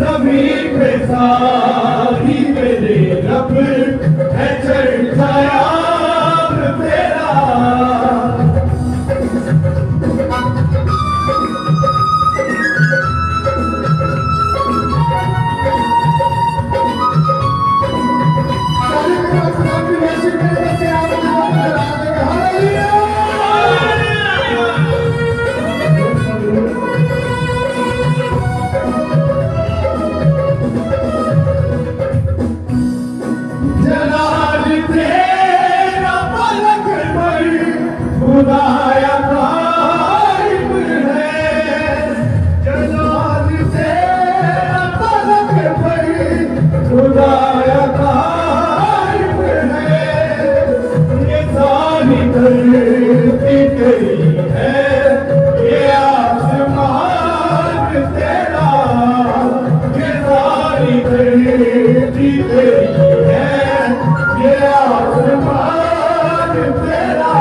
सभी पे खुदाया गायब है, जलाल से तलक पर खुदाया गायब है। ये सारी धरती तेरी है, ये आसमान तेरा, ये सारी धरती तेरी है, ये आसमान तेरा।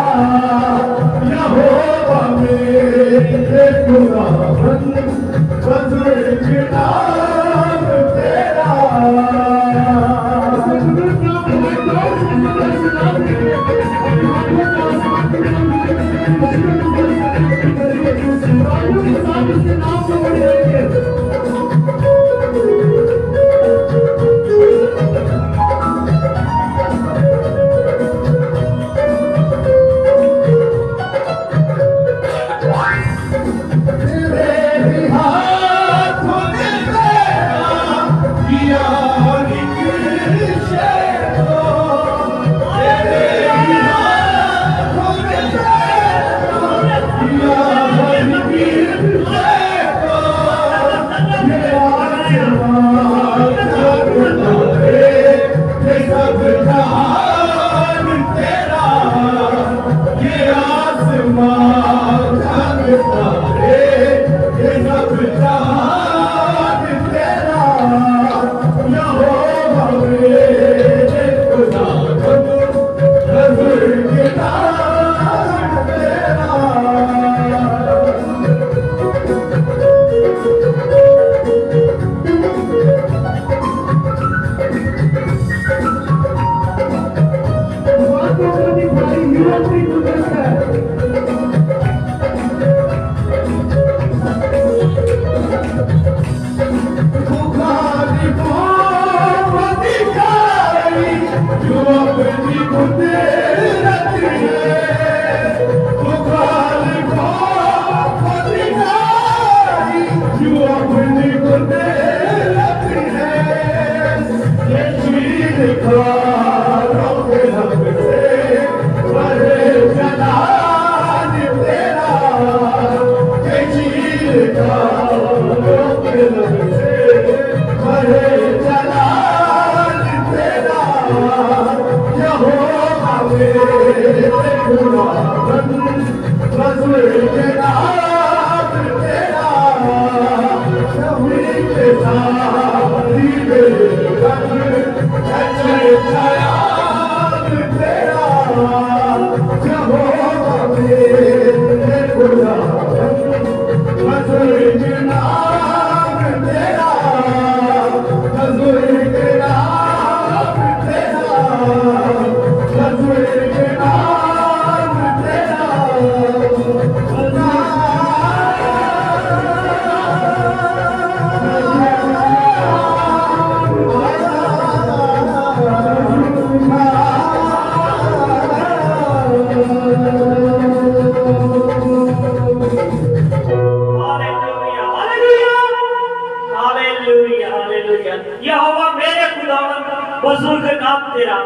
यहोवा मेरे खुदावंद, बुजुर्ग नाम तेरा।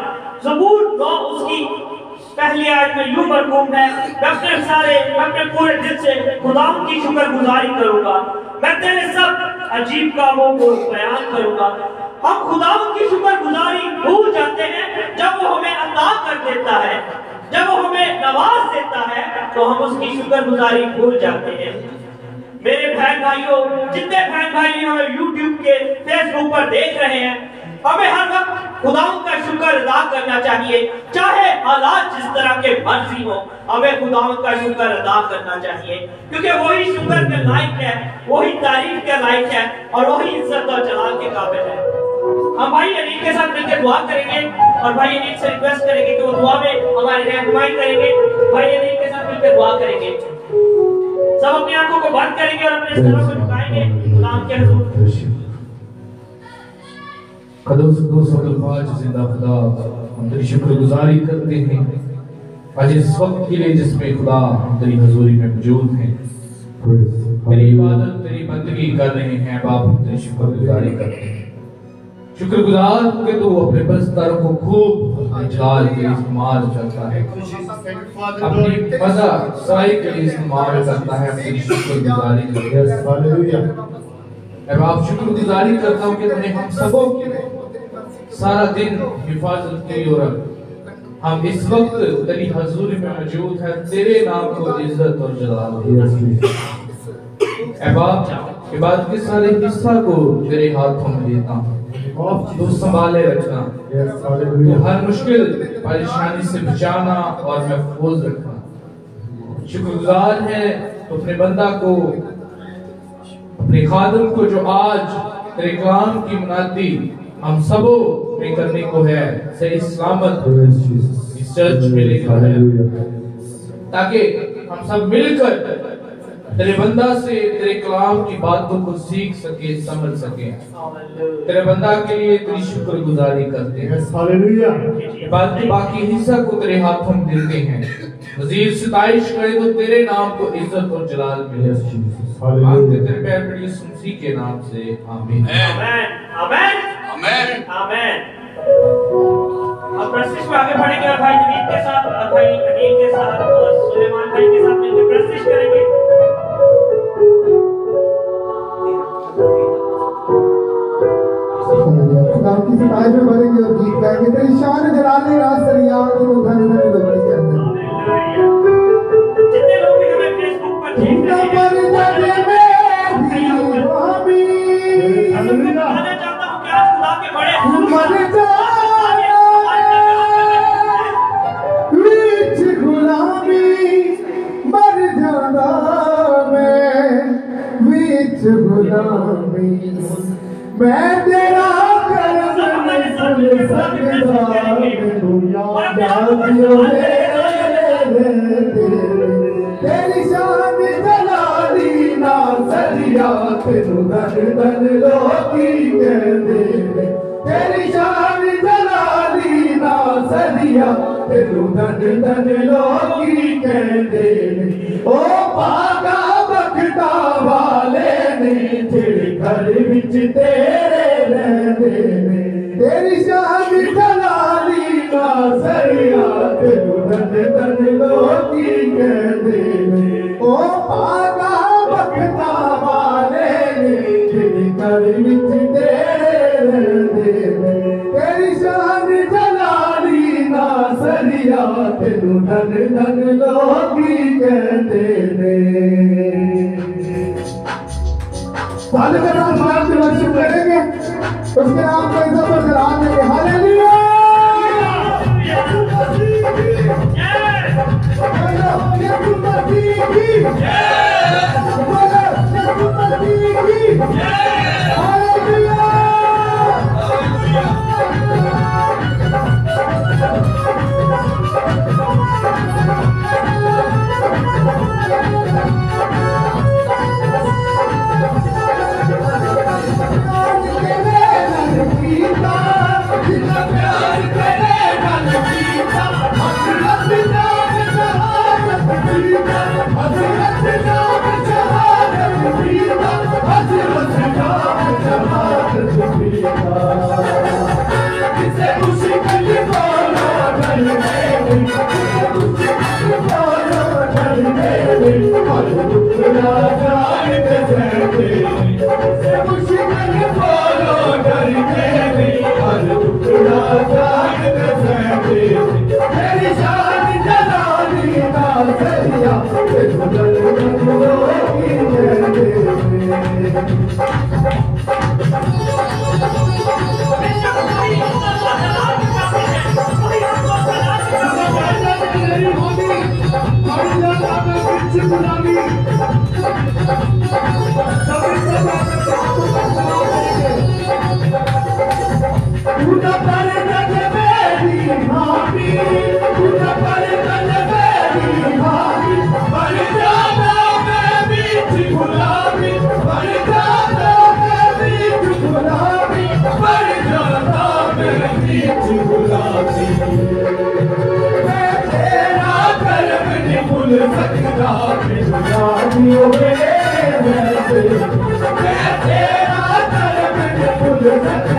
क्योंकि वही शुक्र के लायक है, वही तारीफ के लायक है और वही इज्जत और जलाल के काबिल है। हम भाई अनिल के साथ मिलकर दुआ करेंगे और भाई अनिल से रिक्वेस्ट करेंगे कि वो दुआ में हमारी रहनुमाई करेंगे। भाई अनिल के साथ मिलकर दुआ करेंगे। सब अपनी आंखों को बंद करेंगे और अपने सरों को झुकाएंगे गुलाम के हुजूर। कदम जिंदा खुदा, हम तेरी शुक्रगुजारी करते हैं आज इस वक्त के लिए जिसमें खुदा तेरी हजूरी में मौजूद हैं, तेरी इबादत तेरी बंदगी कर रहे हैं। बाप हम तेरी शुक्रगुजारी करते हैं। शुक्रगुजार कि तू अपने बस्तरों को खूब अपने जलाल के इस्तेमाल करता है, अपनी मजा साई के लिए इस्तेमाल करता है, अपनी शुक्रगुजारी करता है। हालेलुया। मैं बाप शुक्रगुजारी करता हूँ कि तूने हम सबों की सारा दिन हिफाजत की और हम इस वक्त तेरी हजूरी में मौजूद हैं। तेरे नाम को इज्जत और जलाल दे। ऐ बाप इबादत के सारे हिस्सा को तेरे हाथों में देता हूँ, तू संभाले रखना, तू हर मुश्किल परेशानी से बचाना और महफूज रखना। शुक्रगुजार है तो अपने बंदा को, अपने खादम को जो आज तेरे कलाम की मुनादी हम सबों में करने को है, सही सलामत इस चर्च में लेकर है, ताकि हम सब मिलकर तेरे बंदा से तेरे कलाम की बातों को सीख सके, समझ सके। तेरे बंदा के लिए तेरी शुक्रगुजारी करते हैं। हालेलुया। बात के बाकी हिस्सा को तेरे हाथों में देते हैं। मज़ीद सिताइश करे तो तेरे नाम को इज्जत और जलाल मिले। मांगते तेरे प्यारे बेटे यीशु मसीह के नाम से आमीन। आमीन आमीन आमीन आमीन। अब प्रस्तिश में आगे बढ़ेंगे और भाई नवीन के साथ और भाई अनिल के साथ और सुलेमान भाई के साथ मिलकर प्रस्तिश करेंगे। खुदा की सिताइश में बढ़ेंगे और गीत गाएंगे। तेरी शान जलाले रात सरिया तो धन धन लोग के अंदर। जितने लोग भी हमें फेसबुक पर देख रहे हैं, मैं बताना चाहता हूं कि आज खुदा के बड़े मैं तेरा करम नहीं भूल सकता, तेरी शान जलाली ना सरिया तेरू धन धन लोकी कहते, तेरी शान जलाली ना सरिया तेरू धन धन लोकी कहते। ओ पागा बखता वाले ने तेरे घर विच तेरे रहते ने, तेरी शान जलाली ना सरिया तेरू धन धन लोकी कहते ने। ओ पागा बखता वाले ने तेरे घर विच तेरे रहते ने, तेरी शान जलाली ना सरिया तेरू धन धन लोकी कहते ने। साले के नाम नाम से वर्शिप करेंगे, उसके नाम को इज्जत और जलाल देंगे। हालेलुया।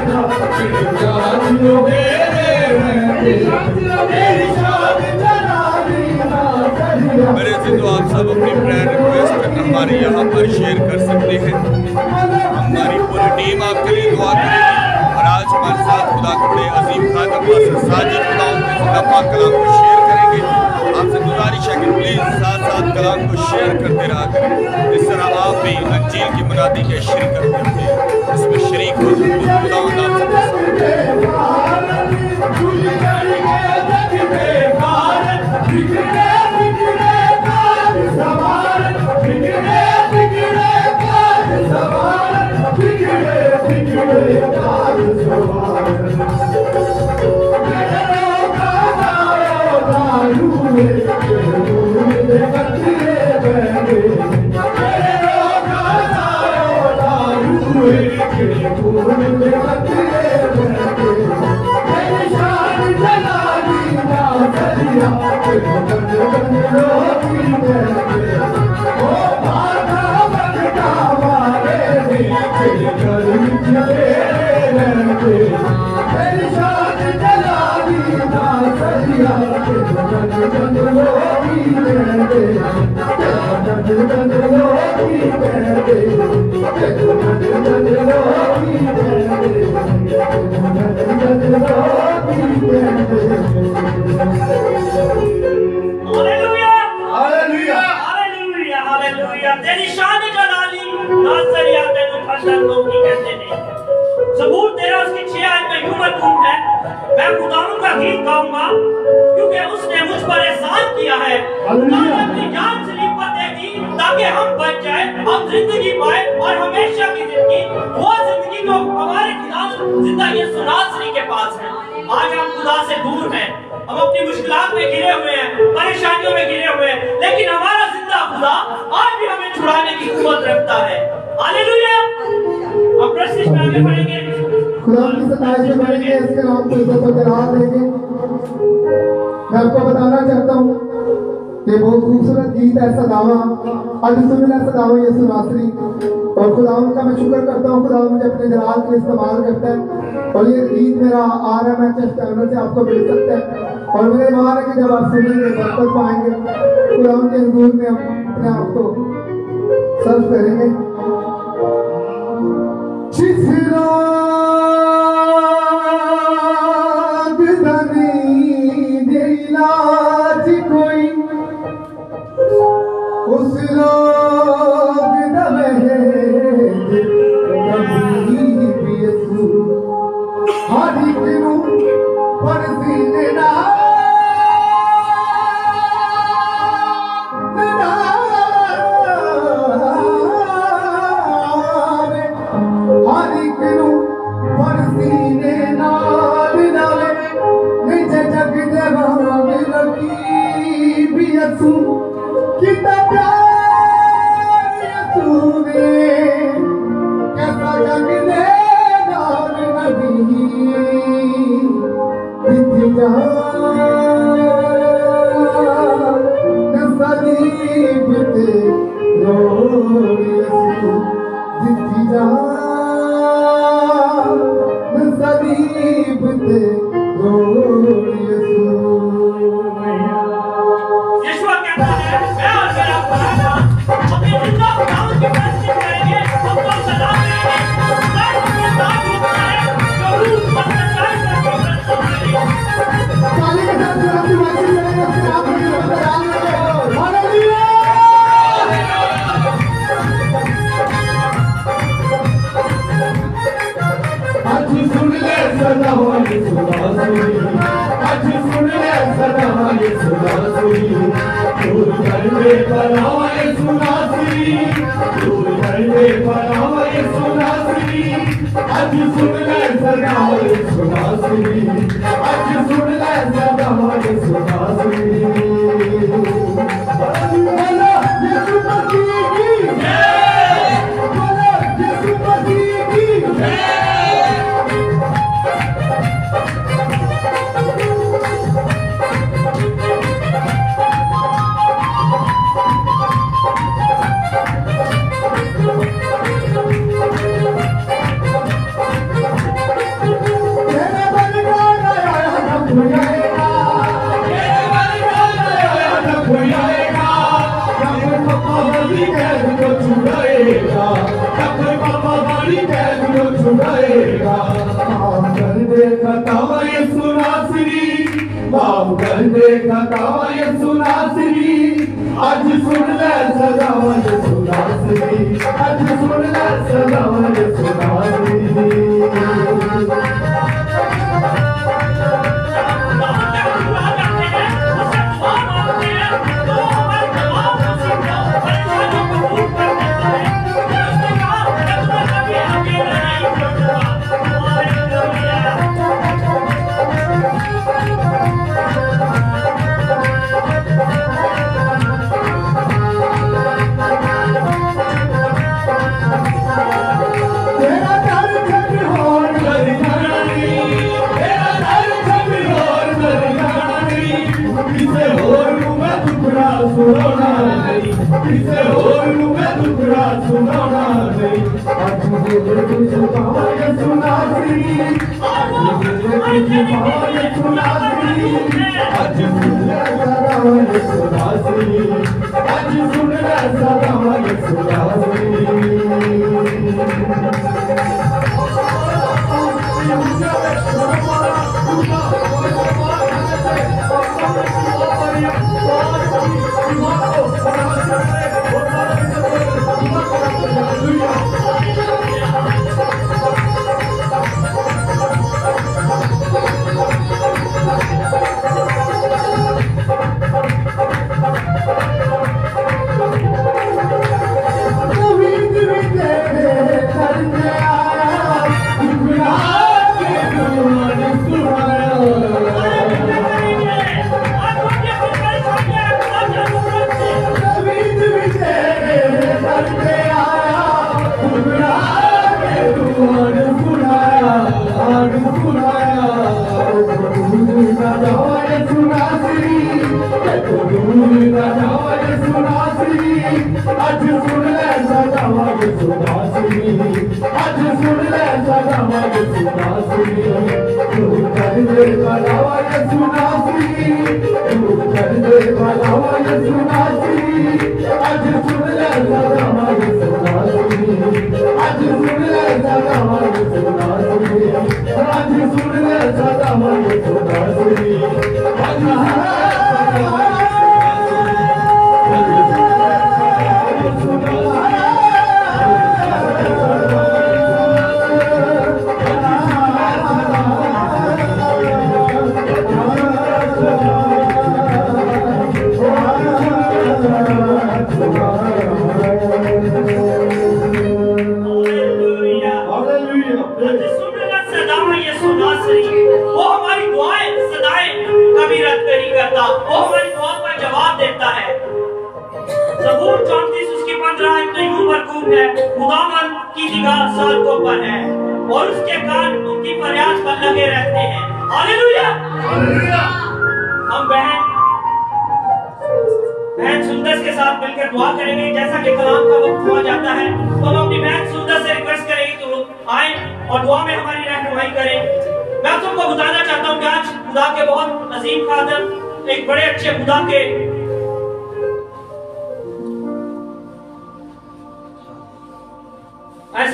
तेरा हमारे यहाँ पर शेयर कर सकते हैं। हमारी पूरी टीम आपके लिए दुआ करेगी। और आज हमारे साथ खुदा के बड़े अजीम खादम साजिद खुदा पाक कलाम को शेयर करेंगे। आपसे गुजारिश है कि प्लीज़ साथ साथ कलाम को शेयर करते रहा करें। इस तरह आप भी अंजील की मुनादी के शिरकत करते हैं, इसमें शरीक हो सकते हैं। तेरी शान जलाली नासरिया तेनु फजल लोग की कहते हैं। ज़बूर 13 उसकी 6 आयत में यूं मज़मून है, मैं खुदावंद का गीत गाऊंगा क्योंकि उसने मुझ पर एहसान किया है। खुदा ने अपनी जान सलीब पर दे दी ताकि हम बच जाए, हम जिंदगी पाए और हमेशा की जिंदगी, वो जिंदगी जो हमारे खुदा जिंदा यीशु नासरी के पास है। आज हम खुदा से दूर हैं, हम अपनी मुश्किलात में घिरे हुए हैं, परेशानियों में घिरे हुए हैं, लेकिन हमारा जिंदा खुदा आज भी हमें छुड़ाने की कुव्वत रखता है। हालेलुया। अब प्रश्न में आगे बढ़ेंगे, खुदा की सताइश में बढ़ेंगे, इसके नाम को इज्जत और जलाल देंगे। मैं आपको बताना चाहता हूँ कि बहुत खूबसूरत गीत है सदावा, आज सुनना सदावा यीशु नासरी। और खुदा का मैं शुक्र करता हूँ, खुदा मुझे अपने जलाल के इस्तेमाल करता है और ये गीत मेरा RMHS चैनल से आपको मिल सकता है। और मेरे मान है कि जब आप सुनेंगे बरकत पाएंगे, खुदा के हुजूर में हम अपने आप को सर्व करेंगे। इलाज कोई उस लोग दवे कभी भी यीशु हर एक नू परसी देना हर एक नू परसी देना यीशु कितना प्यार यीशु ने कैसा जग दे नाल नबी दिखी जान सलीब ते रोड़ यीशु दिखी जान सलीब ते रोड़ यीशु। माफ कर दे खतावा यसु नासरी आज सुन ले सदावा यसु नासरी आज सुन ले सदावा यसु नासरी किसे और मैं दुखड़ा सुनाना नहीं आज मुझे सुनावा यसु नासरी आज मुझे सुनावा यसु नासरी आज सुन ले सदावा यसु नासरी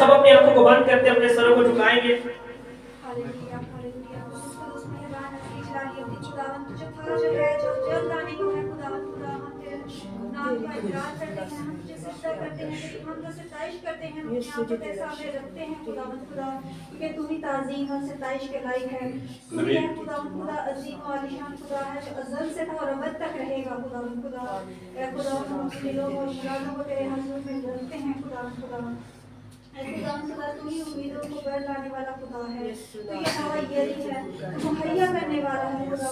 सब अपनी आंखों को बंद करते अपने सरों को झुकाएंगे। तू ही ताज़ीम और सिताइश के लायक है। तू ही खुदा अज़ीम और आलीशान खुदा है जो अज़ल से था और अबद तक रहेगा। खुदा ए खुदा हम दिलों और मुरादों को तेरे हुज़ूर में रखते हैं। खुदा तू ही उम्मीदों को बर लाने वाला खुदा है। तू ये हवाई है, तू मुहैया करने वाला है। खुदा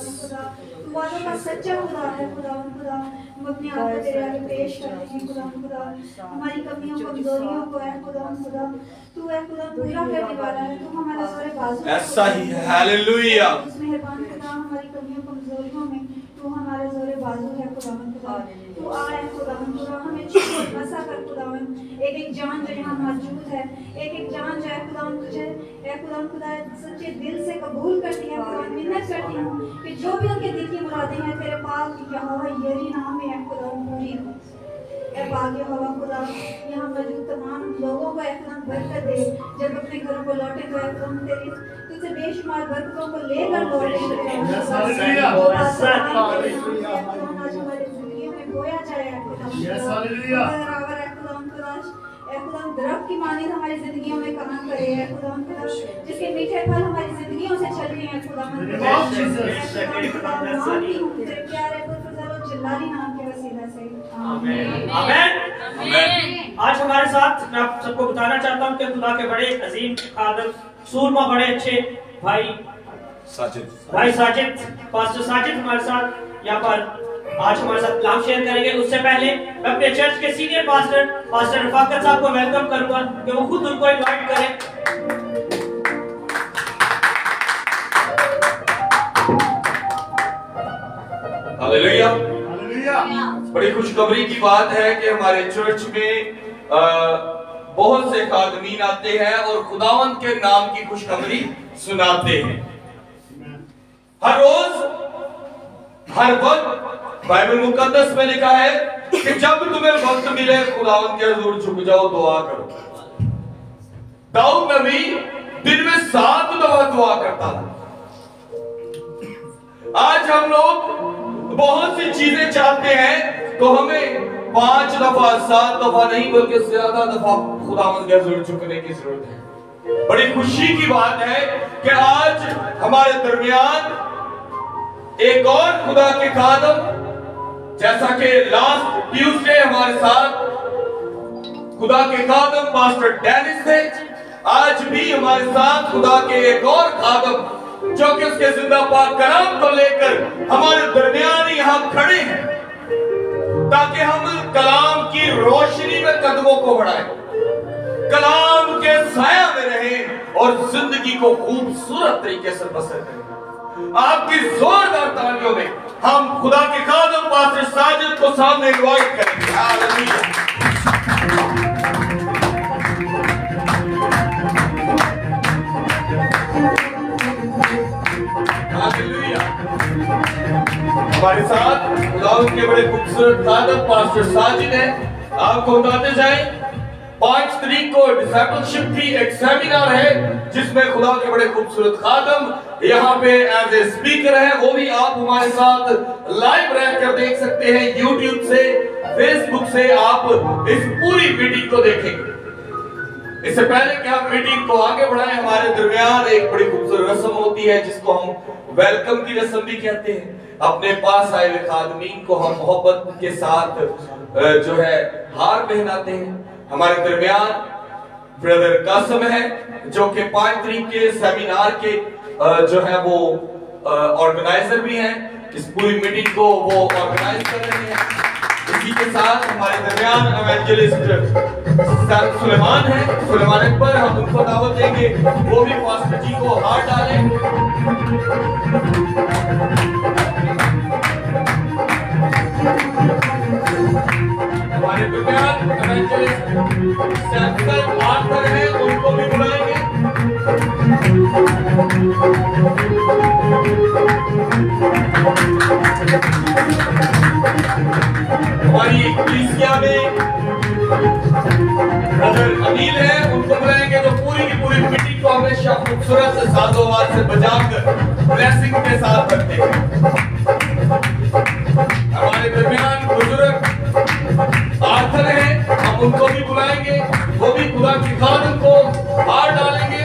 तू वादों का सच्चा खुदा है। खुदा हम अपने आप को तेरे आगे पेश करते हैं। खुदा हमारी कमियों कमजोरियों को है खुदा तू है खुदा पूरा करने वाला है। तू हमारा सारे बाजू ऐसा ही है। हालेलुया। मेहरबान खुदा हमारी कमियों कमजोरियों में तू हमारे जोरे बाजू है। खुदा तू आए खुदा हमें छू बसा कर। खुदा एक जान जो यहाँ मौजूद है, एक जान जो है खुदा तुझे खुदा सच्चे दिल से कबूल करती है। खुदा मिन्नत करती हूँ कि जो भी उनके दिल की मुरादें हैं तेरे पास यहोवा यरी नाम में है। खुदा पूरी पाक हवा खुदा यहाँ मौजूद तमाम लोगों को एकदम बरकत दे। जब अपने घरों को लौटे तो एकदम तेरी तुझसे बेशुमार बरकतों को लेकर लौटे। जिंदगी में बोया जाए खुदाम दरख्त की मानिंद हमारी जिंदगियों में काम करे है खुदाम, जिसके मीठे फल हमारी जिंदगियों से चल रहे हैं खुदाम, प्यारे जलाली नाम के वसीला से आमीन आमीन। आज हमारे साथ मैं आप सबको बताना चाहता हूँ कि खुदा के बड़े अजीम खादम सूरमा बड़े अच्छे भाई साजिद पास्टर साजिद हमारे साथ यहाँ पर आज हमारे साथ कलाम शेयर करेंगे। उससे पहले मैं अपने चर्च के सीनियर पास्टर रफाकत साहब को वेलकम करूंगा कि वो खुद उनको इनवाइट करें। हालेलुया। बड़ी खुशखबरी की बात है कि हमारे चर्च में बहुत से खादमीन आते हैं और खुदावंद के नाम की खुशखबरी सुनाते हैं। हर रोज हर वक्त बाइबल मुकद्दस में लिखा है कि जब तुम्हें वक्त मिले खुदावंद के हुजूर झुक जाओ, दुआ करो। दाऊद नबी दिन में 7 दफा दुआ करता था। आज हम लोग बहुत सी चीजें चाहते हैं तो हमें 5 दफा 7 दफा नहीं बल्कि ज्यादा दफा खुदावंद के हुजूर झुकने की जरूरत है। बड़ी खुशी की बात है कि आज हमारे दरमियान एक और खुदा के खादम, जैसा कि लास्ट ट्यूसडे हमारे साथ खुदा के खादम पास्टर डेनिस थे, आज भी हमारे साथ खुदा के एक और खादम जो कि उसके जिंदा पाक कलाम को लेकर हमारे दरमियान यहाँ खड़े हैं ताकि हम कलाम की रोशनी में कदमों को बढ़ाएं, कलाम के साया में रहें और जिंदगी को खूबसूरत तरीके से बसर करें। आपकी जोरदार तालियों में हम खुदा के खादम पास्टर साजिद को सामने इनवाइट करेंगे। हालेलुया। हालेलुया। हमारे साथ खुदा के बड़े खूबसूरत खादम पास्टर साजिद है। आपको बताते जाएं 5 तारीख को डिसाइपलशिप की एक सेमिनार है जिसमें खुदा के बड़े खूबसूरत खादम यहाँ पे एज ए स्पीकर है। वो भी आप हमारे साथ लाइव रहकर देख सकते हैं, यूट्यूब से, फेसबुक से आप इस पूरी मीटिंग को देखेंगे। इससे पहले कि हम मीटिंग को आगे बढ़ाएं, हमारे दरमियान एक बड़ी खूबसूरत रस्म होती है जिसको हम वेलकम की रस्म भी कहते हैं। अपने पास आए हुए खादमीन को हम मोहब्बत के साथ जो है हार पहनाते हैं। हमारे दरमियान ब्रदर कासम है जो कि 5 तारीख के सेमिनार के जो है वो ऑर्गेनाइजर भी हैं। इस पूरी मीटिंग को वो ऑर्गेनाइज कर रहे हैं। इसी के साथ हमारे दरमियान इवेंजलिस्ट सुलेमान है, सुलेमान अकबर, हम उनको दावत देंगे, वो भी पास्टर जी को हार डालें। हमारे दरमियान इवेंजलिस्ट सैमसन आर्थर है, उनको भी बुलाएंगे। हमारी कलीसिया में ब्रदर अनिल है, उनको बुलाएंगे जो पूरी की पूरी मीटिंग को हमेशा खूबसूरत साजो आवाज से बजाकर ब्लेसिंग के साथ करते हैं। हमारे दरमियान बुजुर्ग आर्थर है, हम उनको भी बुलाएंगे, वो भी खुदा की खादम को हार डालेंगे।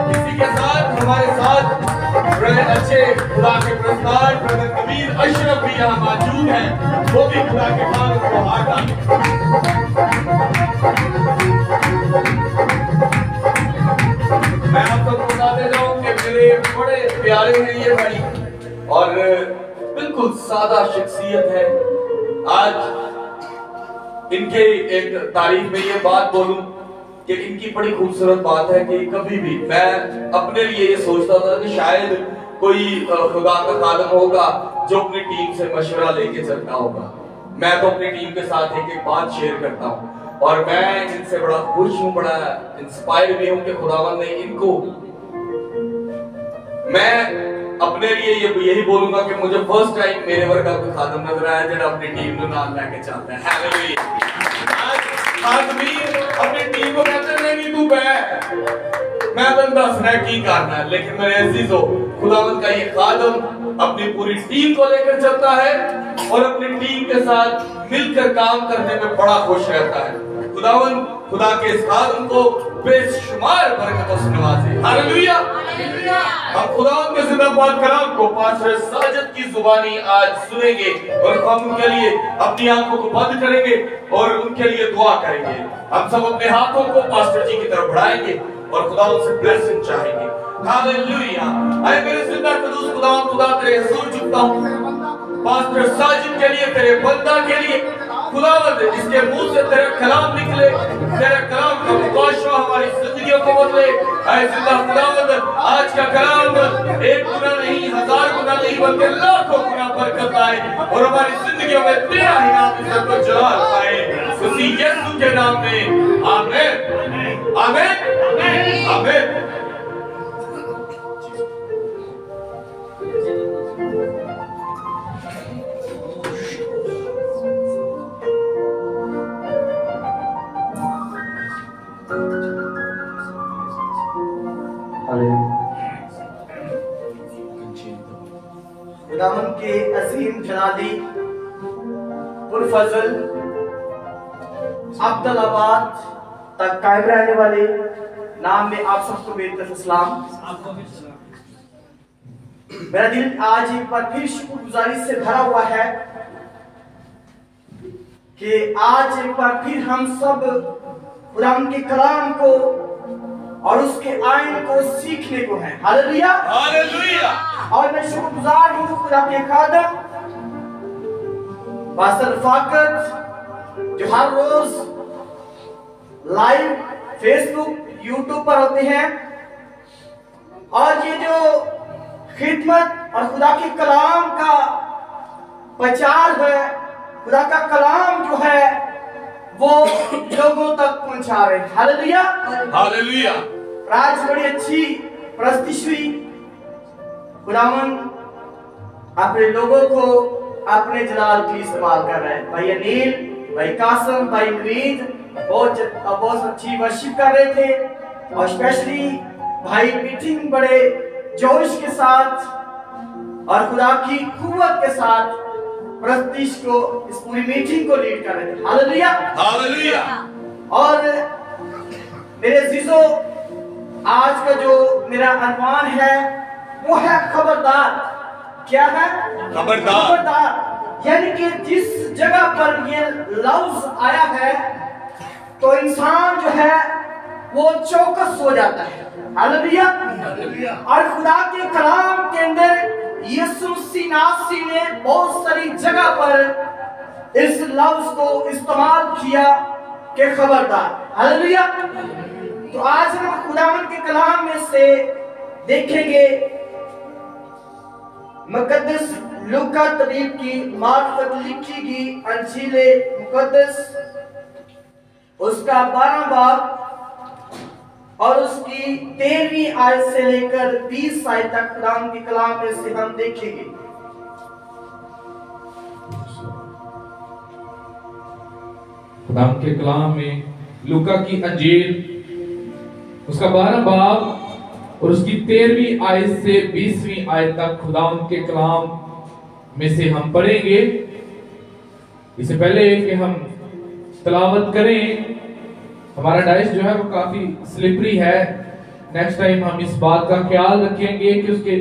इसी के साथ हमारे साथ बड़े अच्छे खुदा के प्रस्ताव ब्रदर कबीर अशरफ भी यहाँ मौजूद हैं, वो भी खुदा के खादम को हार डालेंगे। मैं आप सबको बताते जाऊं कि मेरे बड़े प्यारे हैं ये भाई और बिल्कुल सादा शख्सियत है। आज इनके एक तारीफ में ये बात बोलूं कि इनकी बड़ी खूबसूरत बात है कि कभी भी मैं अपने लिए ये सोचता था कि शायद कोई खुदा का खादम होगा जो अपनी टीम से मशवरा लेके चलता होगा, मैं तो अपनी टीम के साथ एक एक बात शेयर करता हूँ और मैं इनसे बड़ा खुश हूँ, बड़ा इंस्पायर भी हूँ कि खुदावंद ने इनको, मैं अपने लिए यही बोलूंगा कि मुझे फर्स्ट टाइम मेरे वर्गा कोई खादम नजर आया जो अपनी टीम को नाम लेके चलता है। हालेलुया। आदमी अपनी टीम को कहते नहीं तू मैं बन दस रहा की करना है, लेकिन मेरे अजीजों खुदावंद का ये खादम अपनी पूरी टीम को लेकर चलता है और अपनी टीम के साथ मिलकर काम करने में बड़ा खुश रहता है। खुदावंद खुदा के इस खादम को बेशुमार बरकतों से नवाजे। हालेलुया। हम खुदावंद के जिंदाबाद कलाम को पास्टर साजिद की जुबानी आज सुनेंगे और हम उनके लिए अपनी आंखों को बंद करेंगे और उनके लिए दुआ करेंगे। हम सब अपने हाथों को पास्टर जी की तरफ बढ़ाएंगे और खुदावंद से ब्लेसिंग चाहेंगे। हालेलुया। आए मेरे जिंदा कदूस खुदा तेरे हुजूर झुकता हूं पास्टर साजिद के लिए, तेरे बंदा के लिए। खुदावंद इसके मुंह से तेरा कलाम निकले, तेरा कलाम का मुकाशवा हमारी जिंदगियों को बदले। ऐ जिंदा खुदावंद आज का कलाम एक गुना नहीं, 1000 गुना नहीं, बल्कि लाखों गुना बरकत आए और हमारी जिंदगियों में तेरा ही नाम इज्जत और जलाल पाए। उसी यीशु के नाम में आमीन आमीन आमीन। खुदावन के अजीम जलाली पुरफजल अब्दुल्लाबाद तक कायम रहने वाले नाम में आप सबको मेरी तरफ सलाम। मेरा दिल आज एक बार फिर शुक्रगुजारी से भरा हुआ है कि आज एक बार फिर हम सब खुदावन के कलाम को और उसके आइन को सीखने को है। Hallelujah hallelujah. और मैं शुक्रगुजार हूँ खुदा के खादम पास्टर फाकत जो हर रोज लाइव फेसबुक यूट्यूब पर होते हैं और ये जो खिदमत और खुदा के कलाम का प्रचार है, खुदा का कलाम जो है वो लोगों तक पहुंचा रहे। Hallelujah hallelujah. आज बड़ी अच्छी प्रस्तुति हुई। खुदावन अपने लोगों को अपने जलाल के लिए इस्तेमाल कर रहे हैं। भाई अनिल, भाई कासम, भाई मुरीद बहुत अच्छी वर्शिप कर रहे थे और स्पेशली भाई मीटिंग बड़े जोश के साथ और खुदा की कुव्वत के साथ प्रस्तिश को इस पूरी मीटिंग को लीड कर रहे थे। Hallelujah hallelujah. और मेरे अजीजों आज का जो मेरा अनुमान है वो है खबरदार। क्या है? खबरदार। खबरदार यानी कि जिस जगह पर ये लफ्ज आया है तो इंसान जो है वो चौकस हो जाता है। हालेलुया। और खुदा के कलाम के अंदर यीशु मसीह ने बहुत सारी जगह पर इस लफ्ज को इस्तेमाल किया कि खबरदार। हालेलुया। तो आज हम खुदावन के कलाम में से देखेंगे मुकद्दस लूका तबीब की मार्फत लिखी गई अंजीले मुकद्दस उसका 12 बाब और उसकी 13वीं आयत से लेकर 20 आयत तक खुदावन के कलाम में से हम देखेंगे। खुदावन के कलाम में लूका की अंजील उसका 12 बाब और उसकी 13वीं आयत से 20वीं आयत तक खुदावन के कलाम में से हम पढ़ेंगे। इससे पहले कि हम तिलावत करें, हमारा डाइस जो है वो काफी स्लिपरी है। नेक्स्ट टाइम हम इस बात का ख्याल रखेंगे कि उसके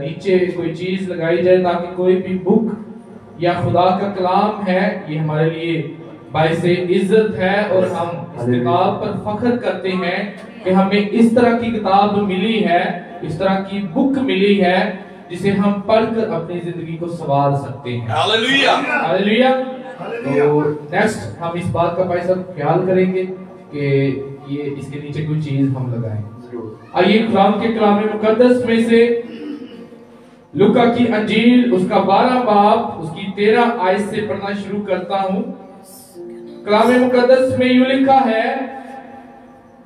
नीचे कोई चीज लगाई जाए ताकि कोई भी बुक या खुदा का कलाम है ये हमारे लिए बाइसे इज्जत है और हम इस किताब पर फख्र करते हैं कि हमें इस तरह की किताब मिली है, इस तरह की बुक मिली है जिसे हम पढ़कर अपनी जिंदगी को संवार सकते हैं। Hallelujah hallelujah. तो नेक्स्ट हम इस बात का भाई साहब ख्याल करेंगे कि ये इसके नीचे कोई चीज हम लगाएं। आइए खुदावंद के कलाम मुकद्दस में से लूका की अंजील उसका 12 बाब उसकी 13 आयत से पढ़ना शुरू करता हूं। कलाम मुकद्दस में यूं लिखा है,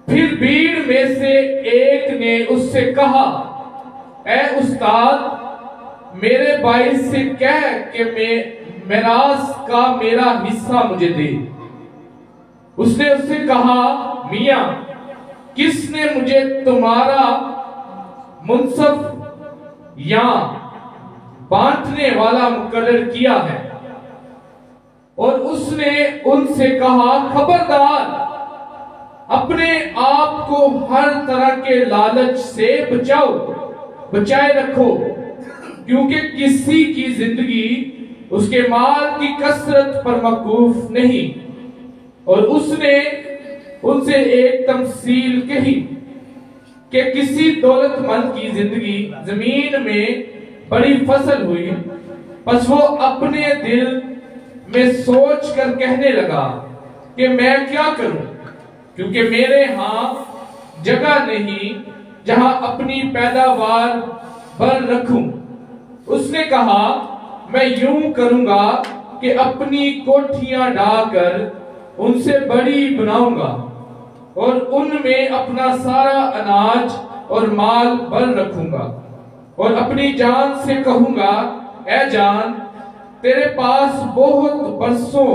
फिर भीड़ में से एक ने उससे कहा, ए उस्ताद, मेरे भाई से कह कि मेरास का मेरा हिस्सा मुझे दे। उसने उससे कहा, मियां, किसने मुझे तुम्हारा मुंसफ या बांटने वाला मुकर्रर किया है? और उसने उनसे कहा, खबरदार, अपने आप को हर तरह के लालच से बचाए रखो, क्योंकि किसी की जिंदगी उसके माल की कसरत पर मौकूफ नहीं। और उसने उनसे एक तमसील कही कि किसी दौलतमंद की जिंदगी जमीन में बड़ी फसल हुई, बस वो अपने दिल में सोच कर कहने लगा कि मैं क्या करूं, क्योंकि मेरे यहां जगह नहीं जहां अपनी पैदावार भर रखूं। उसने कहा, मैं यूं करूंगा कि अपनी कोठियां ढाकर उनसे बड़ी बनाऊंगा और उनमें अपना सारा अनाज और माल भर रखूंगा, और अपनी जान से कहूंगा, ए जान, तेरे पास बहुत बरसों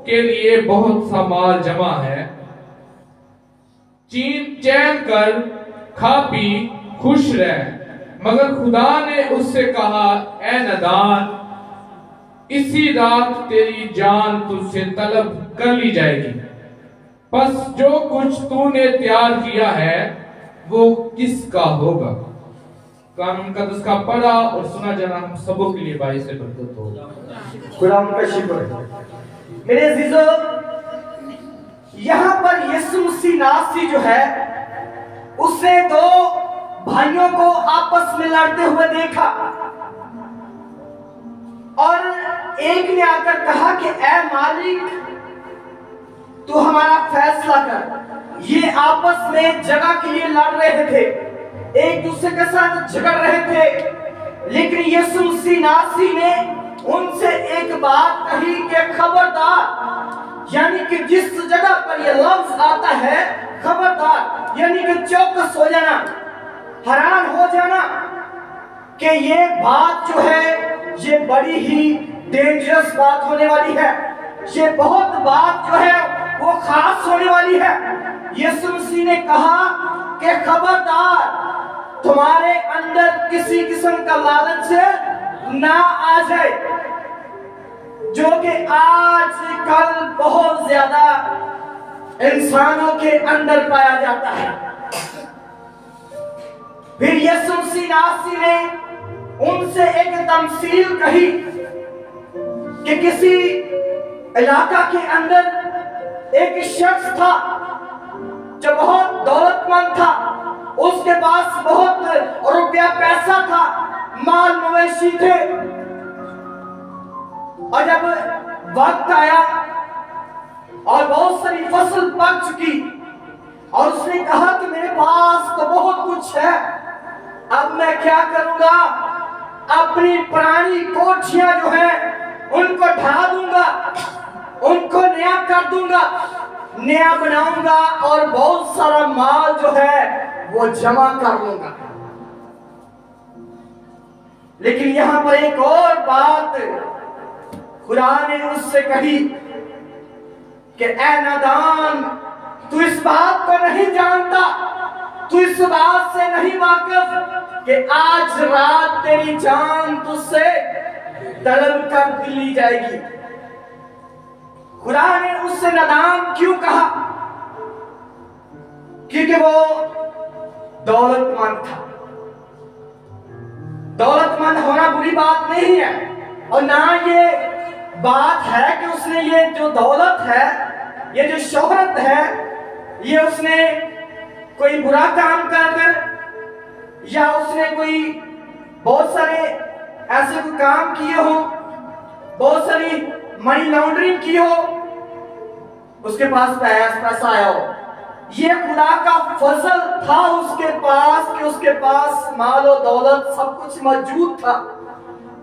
के लिए बहुत सा माल जमा है, चैन कर खा पी खुश रह। मगर खुदा ने उससे कहा, ए नादान, इसी रात तेरी जान तुझसे तलब कर ली जाएगी। बस जो कुछ तूने तैयार किया है वो किसका होगा? कलाम मुकद्दस का पढ़ा और सुना जाना हम सबों के लिए बाइस से बरकत हो। खुदा का शुक्र। मेरे अजीजों, यहाँ पर यीशु मसीह नासरी जो है, उसने दो भाइयों को आपस में लड़ते हुए देखा और एक ने आकर कहा कि ए मालिक, तू हमारा फैसला कर। ये आपस में जगह के लिए लड़ रहे थे, एक दूसरे के साथ झगड़ रहे थे, लेकिन यीशु मसीह नासरी ने उनसे एक बात कही कि खबरदार, यानी कि जिस जगह पर यह लफ्ज आता है खबरदार, यानी कि चौकस हो जाना, हैरान हो जाना कि ये बात जो है ये बड़ी ही डेंजरस बात होने वाली है, ये बहुत बात जो है वो खास होने वाली है। यीशु मसीह ने कहा कि खबरदार, तुम्हारे अंदर किसी किस्म का लालच ना आ जाए, जो कि आजकल बहुत ज्यादा इंसानों के अंदर पाया जाता है। फिर यीशु मसीह नासरी ने उनसे एक तमसील कही कि किसी इलाका के अंदर एक शख्स था जो बहुत दौलतमंद था, उसके पास बहुत रुपया पैसा था, माल मवेशी थे। और जब वक्त आया और बहुत सारी फसल पक चुकी और उसने कहा कि मेरे पास तो बहुत कुछ है, अब मैं क्या करूंगा? अपनी पुरानी कोठियां जो है उनको ढा दूंगा, उनको नया कर दूंगा, नया बनाऊंगा और बहुत सारा माल जो है वो जमा कर लूंगा। लेकिन यहां पर एक और बात खुदा ने उससे कही कि ए नादान, तू इस बात को नहीं जानता, तू इस बात से नहीं वाकिफ कि आज रात तेरी जान तुझसे तलब कर ली जाएगी। खुदा ने उससे नादान क्यों कहा? क्योंकि वो दौलतमंद था। दौलतमंद होना बुरी बात नहीं है, और ना ये बात है कि उसने ये जो दौलत है, ये जो शोहरत है, ये उसने कोई बुरा काम कर या उसने कोई बहुत सारे ऐसे कोई काम किए हो, बहुत सारी मनी लॉन्ड्रिंग की हो, उसके पास पैसा आया हो। ये खुदा का फजल था उसके पास कि उसके पास माल और दौलत सब कुछ मौजूद था,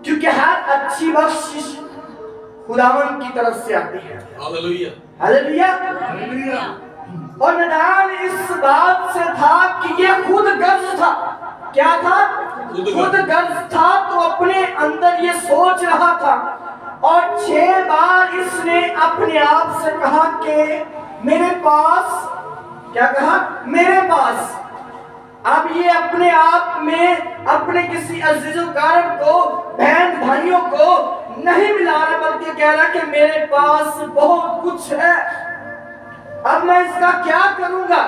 क्योंकि हर अच्छी बख्शिश खुदावन की तरफ से आती है। Hallelujah hallelujah. और नदान इस बात से था कि ये खुद गर्ज था। क्या था? खुद गर्ज था, तो अपने अंदर ये सोच रहा था। और 6 बार इसने अपने आप से कहा कि मेरे पास, क्या कहा? मेरे पास। अब ये अपने आप में अपने किसी अजीज़ों-कारब को, बहन भाइयों को नहीं मिला रहा, बल्कि कह रहा कि मेरे पास बहुत कुछ है, अब मैं इसका क्या करूंगा।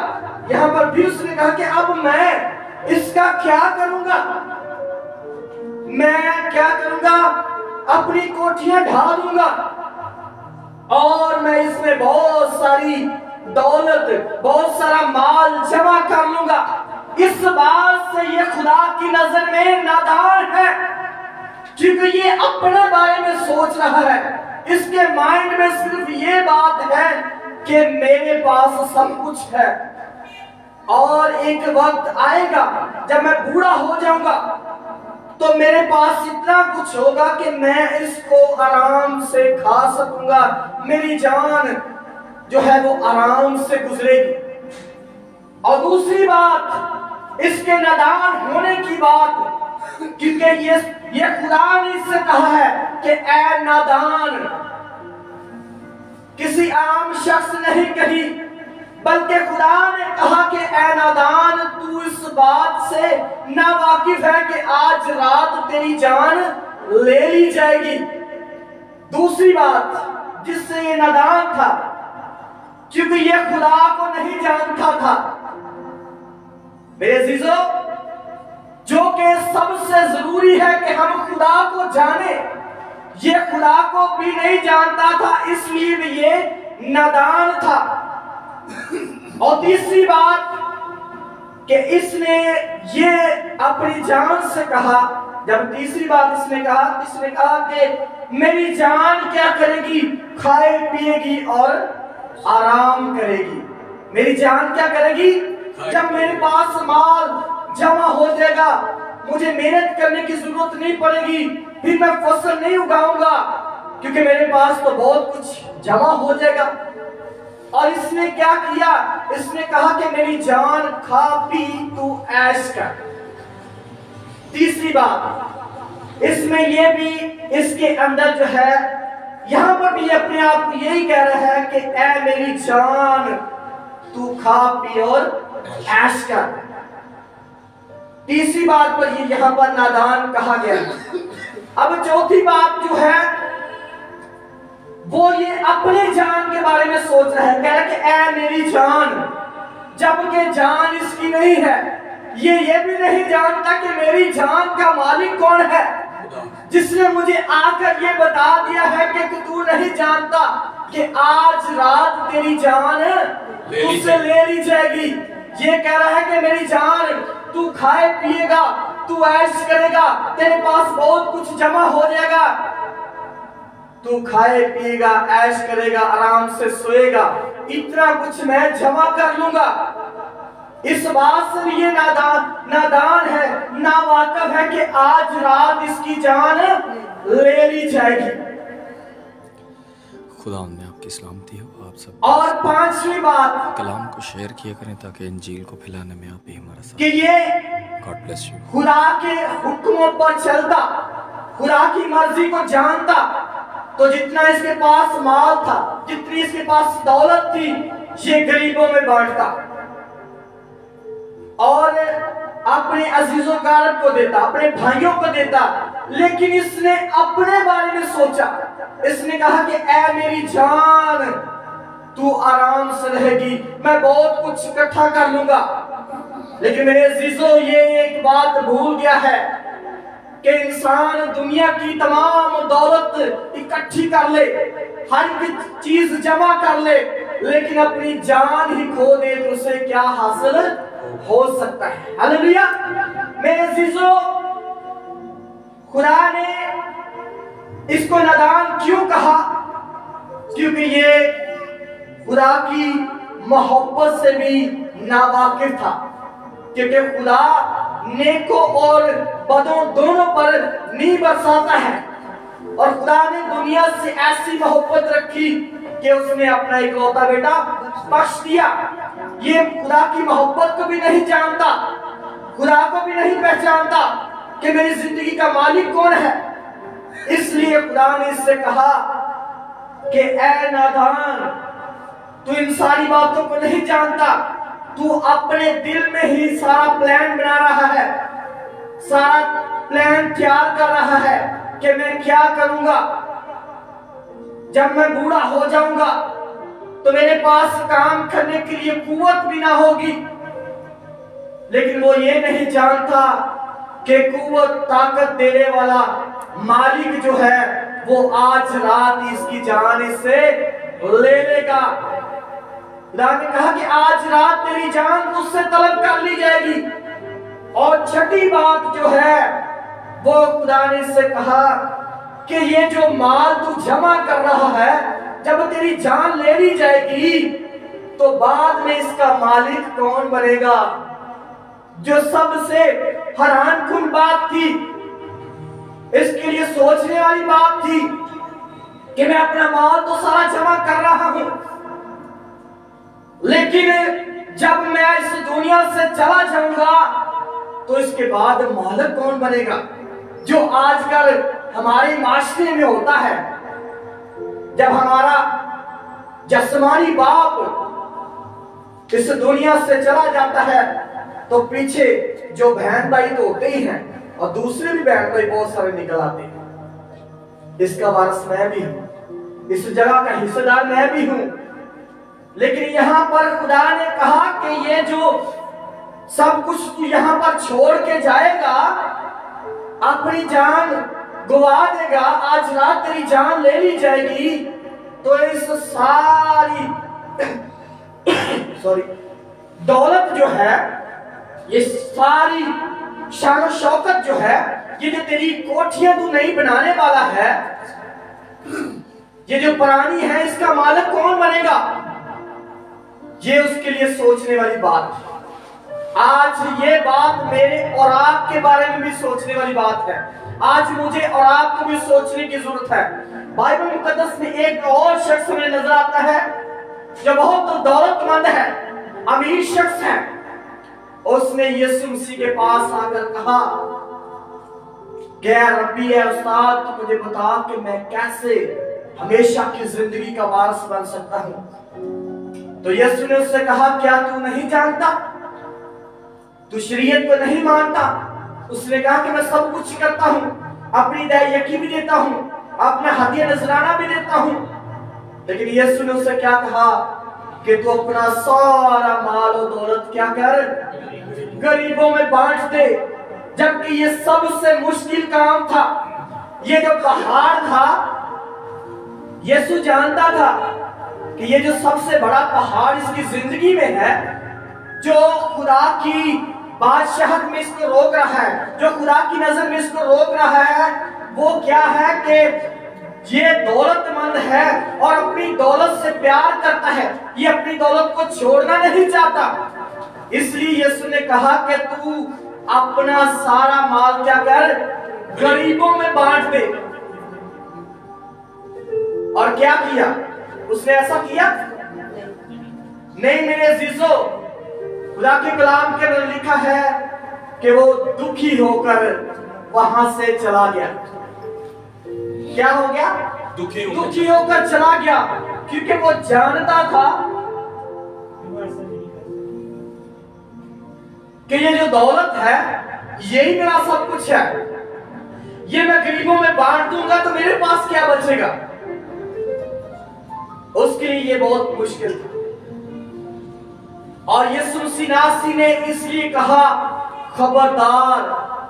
यहां पर भी उसने कहा कि अब मैं इसका क्या करूंगा, मैं क्या करूंगा, अपनी कोठियां ढा दूंगा और मैं इसमें बहुत सारी दौलत, बहुत सारा माल जमा कर लूंगा। इस बात से ये खुदा की नजर में नादान है, क्योंकि ये अपने बारे में सोच रहा है। इसके माइंड में सिर्फ ये बात है कि मेरे पास सब कुछ है और एक वक्त आएगा जब मैं बूढ़ा हो जाऊंगा तो मेरे पास इतना कुछ होगा कि मैं इसको आराम से खा सकूंगा, मेरी जान जो है वो आराम से गुजरेगी। और दूसरी बात, इसके नादान होने की बात, क्योंकि ये खुदा ने इससे कहा है कि ऐ नादान, किसी आम शख्स नहीं कही, बल्कि खुदा ने कहा कि ऐ नादान, तू इस बात से नावाकिफ है कि आज रात तेरी जान ले ली जाएगी। दूसरी बात जिससे ये नादान था, क्योंकि ये खुदा को नहीं जानता था। मेरे अजीजों, जो कि सबसे जरूरी है कि हम खुदा को जाने, ये खुदा को भी नहीं जानता था, इसलिए भी ये नादान था। और तीसरी बात कि इसने ये अपनी जान से कहा, जब तीसरी बात इसने कहा कि मेरी जान क्या करेगी, खाए पिएगी और आराम करेगी। मेरी जान क्या करेगी? जब मेरे पास माल जमा हो जाएगा, मुझे मेहनत करने की जरूरत नहीं पड़ेगी, फिर मैं फसल नहीं उगाऊंगा, क्योंकि मेरे पास तो बहुत कुछ जमा हो जाएगा। और इसने क्या किया? इसने कहा कि मेरी जान खा पी तू ऐश कर। तीसरी बात, इसमें ये भी इसके अंदर जो है, यहां पर भी अपने आप को यही कह रहा है कि ऐ मेरी जान तू खा पी और ऐश कर। तीसरी बात पर ये यहां पर नादान कहा गया। अब चौथी बात जो है वो ये अपने जान के बारे में सोच रहा है, कह रहा है कि ऐ मेरी जान, जबकि जान इसकी नहीं है। ये भी नहीं जानता कि मेरी जान का मालिक कौन है, जिसने मुझे आकर ये बता दिया है कि तू नहीं जानता कि आज रात तेरी जान तुझसे ले ली जाएगी। ये कह रहा है कि मेरी जान, तू खाए पिएगा, तू ऐश करेगा, तेरे पास बहुत कुछ जमा हो जाएगा, तू खाए पिएगा, ऐश करेगा, आराम से सोएगा, इतना कुछ मैं जमा कर लूंगा। इस बात से ये नादान है, नावाकिफ है कि आज रात इसकी जान ले ली जाएगी। खुदा ने आपकी सलामती हो आप सब। और पांचवी बात, कलाम को शेयर किया करें ताकि इंजील को फैलाने में आप भी हमारा साथ। कि ये गॉड ब्लेस यू। खुदा के हुक्मों पर चलता, खुदा की मर्जी को जानता, तो जितना इसके पास माल था, जितनी इसके पास दौलत थी, ये गरीबों में बांटता और अपने अजीजों कारब को देता, अपने भाइयों को देता। लेकिन इसने अपने बारे में सोचा, इसने कहा कि ऐ मेरी जान, तू आराम से रहेगी, मैं बहुत कुछ इकट्ठा कर लूंगा। लेकिन मेरे अजीजों, ये एक बात भूल गया है कि इंसान दुनिया की तमाम दौलत इकट्ठी कर ले, हर चीज जमा कर ले, लेकिन अपनी जान ही खो दे तो उसे क्या हासिल हो सकता है? हालेलुया। मेरे अजीजों, खुदा ने इसको नादान क्यों कहा? क्योंकि ये खुदा की मोहब्बत से भी नावाकिफ था, क्योंकि खुदा नेकों और बदों दोनों पर नींव बरसाता है। और खुदा ने दुनिया से ऐसी मोहब्बत रखी कि उसने अपना इकलौता बेटा बख्श दिया। ये खुदा की मोहब्बत को भी नहीं जानता, खुदा को भी नहीं पहचानता कि मेरी जिंदगी का मालिक कौन है। इसलिए खुदा ने इससे कहा कि ऐ नादान, तू इन सारी बातों को नहीं जानता, तू अपने दिल में ही सारा प्लान बना रहा है, सारा प्लान तैयार कर रहा है कि मैं क्या करूंगा जब मैं बूढ़ा हो जाऊंगा, तो मेरे पास काम करने के लिए कुव्वत भी ना होगी। लेकिन वो ये नहीं जानता कि कुव्वत ताकत देने वाला मालिक जो है वो आज रात इसकी जान इससे ले लेगा। खुदा ने कहा कि आज रात तेरी जान तुझसे तलब कर ली जाएगी। और छठी बात जो है वो खुदा ने इससे कहा कि ये जो माल तू जमा कर रहा है, जब तेरी जान ले ली जाएगी तो बाद में इसका मालिक कौन बनेगा। जो सबसे हैरानकुन बात थी, इसके लिए सोचने वाली बात थी कि मैं अपना माल तो सारा जमा कर रहा हूं, लेकिन जब मैं इस दुनिया से चला जाऊंगा तो इसके बाद मालिक कौन बनेगा। जो आजकल हमारे माशरे में होता है, जब हमारा जिस्मानी बाप इस दुनिया से चला जाता है तो पीछे जो बहन भाई तो होते ही हैं और दूसरे भी बहन भाई बहुत सारे निकल आते हैं। इसका वारिस मैं भी हूं, इस जगह का हिस्सेदार मैं भी हूं। लेकिन यहां पर खुदा ने कहा कि ये जो सब कुछ तू यहां पर छोड़ के जाएगा, अपनी जान गवा देगा, आज रात तेरी जान ले ली जाएगी, तो इस सारी दौलत जो है, ये सारी शान शौकत जो है, ये जो तेरी कोठियां तू नहीं बनाने वाला है, ये जो पुरानी है, इसका मालिक कौन बनेगा। ये उसके लिए सोचने वाली बात है। आज ये बात मेरे और आपके बारे में भी सोचने वाली बात है। आज मुझे और आपको भी सोचने की जरूरत है। बाइबल मुकद्दस में एक और शख्स हमें नजर आता है जो बहुत दौलतमंद है, अमीर शख्स है। उसने यीशु मसीह के पास आकर कहा, क्या रब्बी है उस्ताद, तो मुझे बता कि मैं कैसे हमेशा की जिंदगी का वारिस बन सकता हूं। तो यीशु ने उससे कहा, क्या तू नहीं जानता, तू शरीयत को नहीं मानता। उसने कहा कि मैं सब कुछ करता हूं, अपनी दयायकी भी देता हूं, अपना हदिया नजराना भी देता हूं। लेकिन यीशु ने उससे क्या कहा कि तू अपना सारा माल और दौलत क्या कर, गरीबों में बांट दे। जबकि ये सबसे मुश्किल काम था, ये जो पहाड़ था, यीशु जानता था कि ये जो सबसे बड़ा पहाड़ इसकी जिंदगी में है, जो खुदा की बादशाहत में इसको रोक रहा है, जो खुदा की नजर में इसको रोक रहा है, वो क्या है कि ये दौलतमंद है और अपनी दौलत से प्यार करता है, ये अपनी दौलत को छोड़ना नहीं चाहता। इसलिए यीशु ने कहा कि तू अपना सारा माल क्या कर, गरीबों में बांट दे। और क्या किया उसने? ऐसा किया नहीं मेरे अजीजों, खुदा के कलाम के अंदर लिखा है कि वो दुखी होकर वहां से चला गया। क्या हो गया? दुखी होकर चला गया, क्योंकि वो जानता था कि ये जो दौलत है यही मेरा सब कुछ है, ये मैं गरीबों में बांट दूंगा तो मेरे पास क्या बचेगा। उसके लिए ये बहुत मुश्किल था। और यीशु मसीह ने इसलिए कहा, खबरदार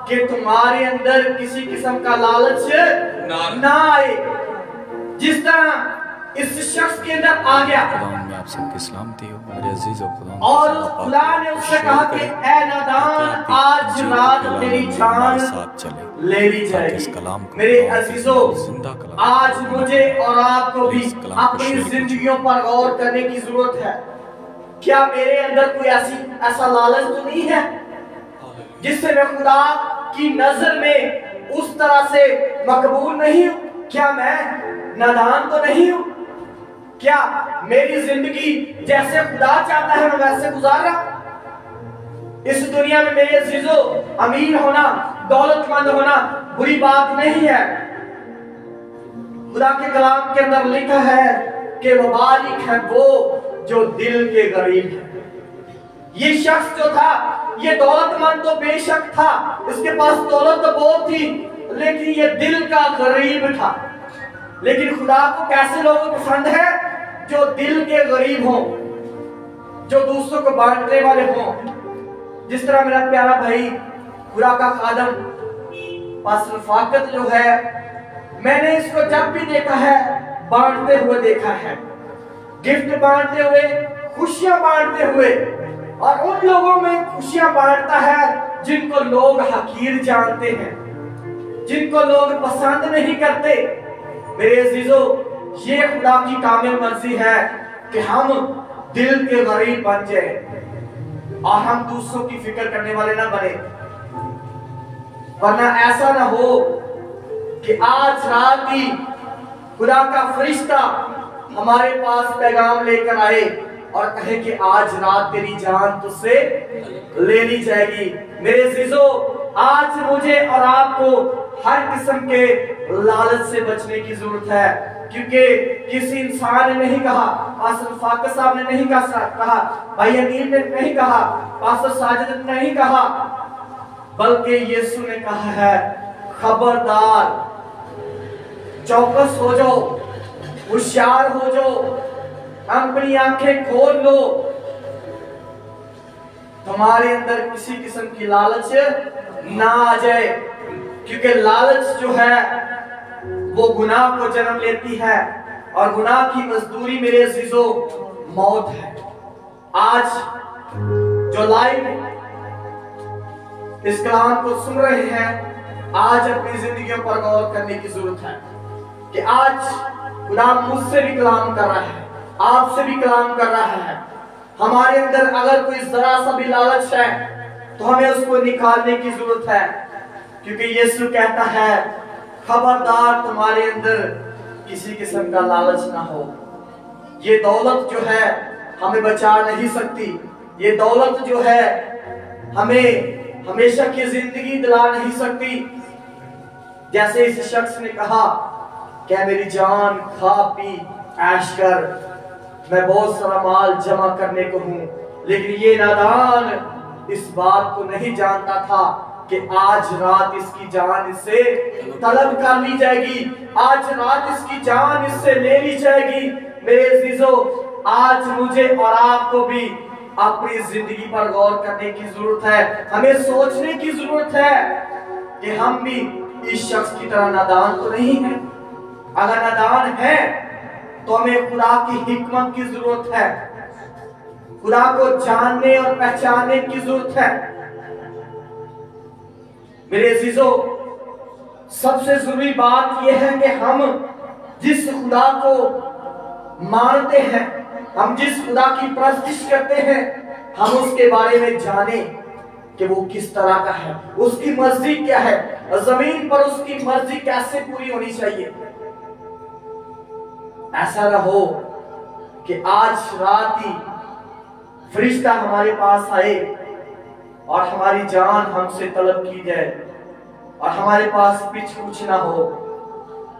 कि तुम्हारे अंदर किसी किस्म का लालच ना आए, जिस तरह इस शख्स के अंदर आ गया। और खुदा ने उससे कहा कि ऐ नादान, आज रात तेरी जान ले ली जाएगी। मेरे अजीजों, आज मुझे और आपको भी अपनी जिंदगियों पर गौर करने की जरूरत है। क्या मेरे अंदर कोई ऐसा लालच तो नहीं है जिससे मैं खुदा की नजर में उस तरह से मकबूल नहीं हूं? क्या मैं नादान तो नहीं हूं? क्या मेरी जिंदगी जैसे खुदा चाहता है मैं वैसे गुजार रहा? इस दुनिया में मेरे अजीजों, अमीर होना, दौलतमंद होना बुरी बात नहीं है। खुदा के कलाम के अंदर लिखा है कि मुबारक है वो जो दिल के गरीब है। ये शख्स जो था, ये दौलतमंद तो बेशक था, इसके पास दौलत तो बहुत थी, लेकिन ये दिल का गरीब था। लेकिन खुदा को कैसे लोग पसंद है? जो दिल के गरीब हों, जो दूसरों को बांटने वाले हों। जिस तरह मेरा प्यारा भाई खुदा का खादम पास्टर फाकत जो है, मैंने इसको जब भी देखा है बांटते हुए देखा है, गिफ्ट बांटते हुए, खुशियां बांटते हुए, और उन लोगों में खुशियां बांटता है जिनको लोग हकीर जानते हैं, जिनको लोग पसंद नहीं करते। मेरे अजीजों, ये खुदा की कामिल मर्जी है कि हम दिल के गरीब बन जाए और हम दूसरों की फिक्र करने वाले ना बने। वरना ऐसा ना हो कि आज रात ही खुदा का फरिश्ता हमारे पास पैगाम लेकर आए और कहे कि आज रात तेरी जान तुझसे ले ली जाएगी। मेरे अजीजों, आज मुझे और आपको हर किस्म के लालच से बचने की जरूरत है, क्योंकि किसी इंसान ने नहीं कहा, पास्टर फाकत साहब ने नहीं कहा, भाई अनिल ने नहीं कहा, पास्टर साजिद ने नहीं कहा, बल्कि यीशु ने कहा है खबरदार, चौकस हो जाओ, होशियार हो जाओ, अपनी आंखें खोल लो, तुम्हारे अंदर किसी किस्म की लालच ना आ जाए, क्योंकि लालच जो है वो गुनाह को जन्म लेती है और गुनाह की मजदूरी मेरे अजीजों मौत है। आज जो लाइव इस कलाम को सुन रहे हैं, आज अपनी जिंदगियों पर गौर करने की जरूरत है कि आज खुदा मुझसे भी कलाम कर रहा है, आपसे भी कलाम कर रहा है। हमारे अंदर अगर कोई जरा सा भी लालच है तो हमें उसको निकालने की जरूरत है, क्योंकि यीशु कहता है खबरदार तुम्हारे अंदर किसी किस्म का लालच ना हो। ये दौलत जो है हमें बचा नहीं सकती, ये दौलत जो है हमें हमेशा की जिंदगी दिला नहीं सकती। जैसे इस शख्स ने कहा, क्या मेरी जान खा पी ऐश कर, मैं बहुत सारा माल जमा करने को हूं, लेकिन ये नादान इस बात को नहीं जानता था कि आज रात इसकी जान इससे तलब कर ली जाएगी, आज रात इसकी जान इससे ले ली जाएगी। मेरे अजीजों, आज मुझे और आपको भी अपनी जिंदगी पर गौर करने की जरूरत है, हमें सोचने की जरूरत है कि हम भी इस शख्स की तरह नादान तो नहीं है। अगर नादान है तो हमें खुदा की हिकमत की जरूरत है, खुदा को जानने और पहचानने की जरूरत है। मेरे अजीजों, सबसे जरूरी बात यह है कि हम जिस खुदा को मानते हैं, हम जिस खुदा की परस्तिश करते हैं, हम उसके बारे में जाने कि वो किस तरह का है, उसकी मर्जी क्या है, और जमीन पर उसकी मर्जी कैसे पूरी होनी चाहिए। ऐसा ना हो कि आज रात ही फरिश्ता हमारे पास आए और हमारी जान हमसे तलब की जाए और हमारे पास कुछ ना हो।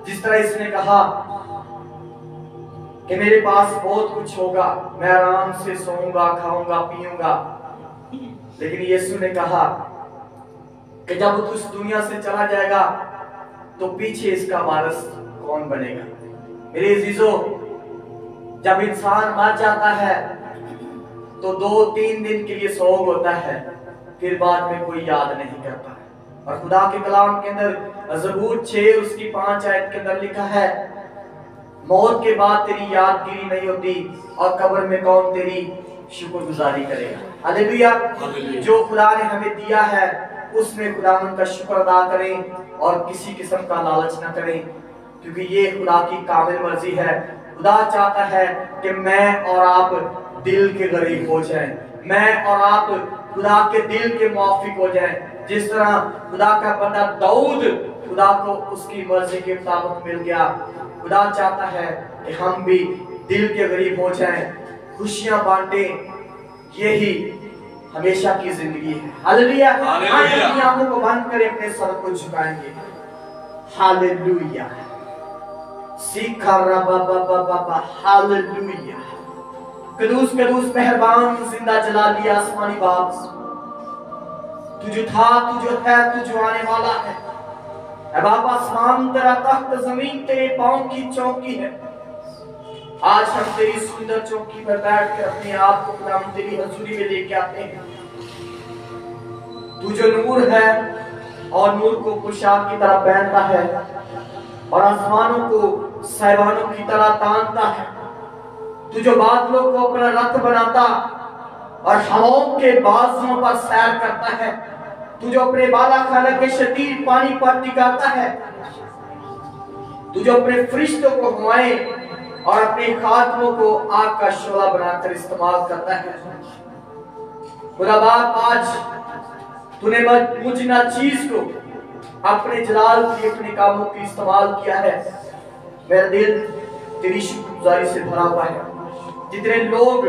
जिस तरह इसने कहा कि मेरे पास बहुत कुछ होगा, मैं आराम से सोऊंगा, खाऊंगा, पीऊंगा, लेकिन यीशु ने कहा कि जब तू इस दुनिया से चला जाएगा तो पीछे इसका वारिस कौन बनेगा। मेरे अजीजों, जब इंसान मर जाता है तो 2-3 दिन के लिए सोग होता है, फिर बाद में कोई याद नहीं करता है। और खुदा के कलाम के अंदर ज़बूर 6 उसकी 5 आयत के अंदर लिखा है, मौत के बाद तेरी यादगिरी नहीं होती और कब्र में कौन तेरी शुक्रगुजारी करेगा। हालेलुया। जो खुदा ने हमें दिया है उसमें खुदावंद का शुक्र अदा करें और किसी किस्म का लालच न करें, क्योंकि ये खुदा की कामिल मर्जी है। खुदा चाहता है कि मैं और आप दिल के गरीब हो जाएं, मैं और आप खुदा के दिल के मुआफिक हो जाएं। जिस तरह खुदा का बंदा दाऊद खुदा को उसकी मर्जी के मुताबिक मिल गया, खुदा चाहता है कि हम भी दिल के गरीब हो जाएं, खुशियां बांटें। यही हमेशा की जिंदगी है। हालेलुया। अपनी आंखों को बंद करें, अपने सर को झुकाएंगे। हालेलुया। हालेलुया। कदूस कदूस मेहरबान जिंदा जलाली आसमानी बाप, तू जो था, तू जो है, तू जो आने वाला है। ऐ बाप, आसमान तेरा तख्त, जमीन तेरे पांव की चौकी है। आज हम तेरी सुंदर चौकी पर बैठ कर अपने आप को खुदा तेरी हजूरी में लेके आते हैं। तू जो नूर है और नूर को पोशाक की तरह पहनता है और आसमानों को साइबानों की तरह तानता है। तू जो बादलों को अपना रथ बनाता और हवाओं के बाजुओं पर सैर करता है। तू जो अपने बाला खाना के शदीद पानी पर टिकाता है। तू जो अपने फरिश्तों को हवाएं और अपने खादमों को आग का शोला बनाकर इस्तेमाल करता है। खुदा बाप, आज तूने मुझ ना चीज को अपने जलाल की, अपने कामों की इस्तेमाल किया है। मेरा दिल तेरी शुक्रगुजारी से भरा हुआ है। जितने लोग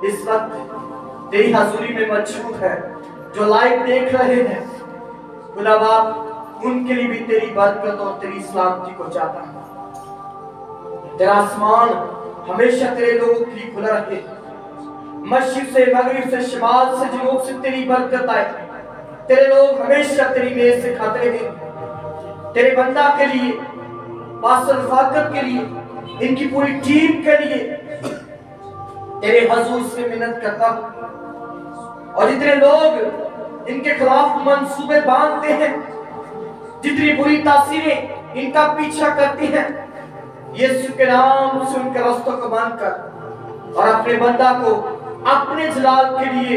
इस वक्त तेरी हजूरी में मौजूद है, जो लाइव देख रहे हैं, खुदा बाप, उनके लिए भी तेरी बरकत और तेरी सलामती को चाहता है। तेरा आसमान हमेशा तेरे लोगों के लिए खुला रहे। मशरिक से, मगरिब से, शिमाल से, जनूब से तेरी बरकत आए। तेरे लोग हमेशा तेरी मेज से खाते रहे। तेरे बंदा के लिए, पास्टर फाकत के लिए, इनकी पूरी टीम के लिए तेरे हजूर से मिन्नत करता हूं। और जितने लोग इनके खिलाफ मंसूबे बांधते हैं, जितनी बुरी तासीरें इनका पीछा करती हैं, यीशु के नाम से उनके रास्तों को बंद कर और अपने बंदा को अपने जलाल के लिए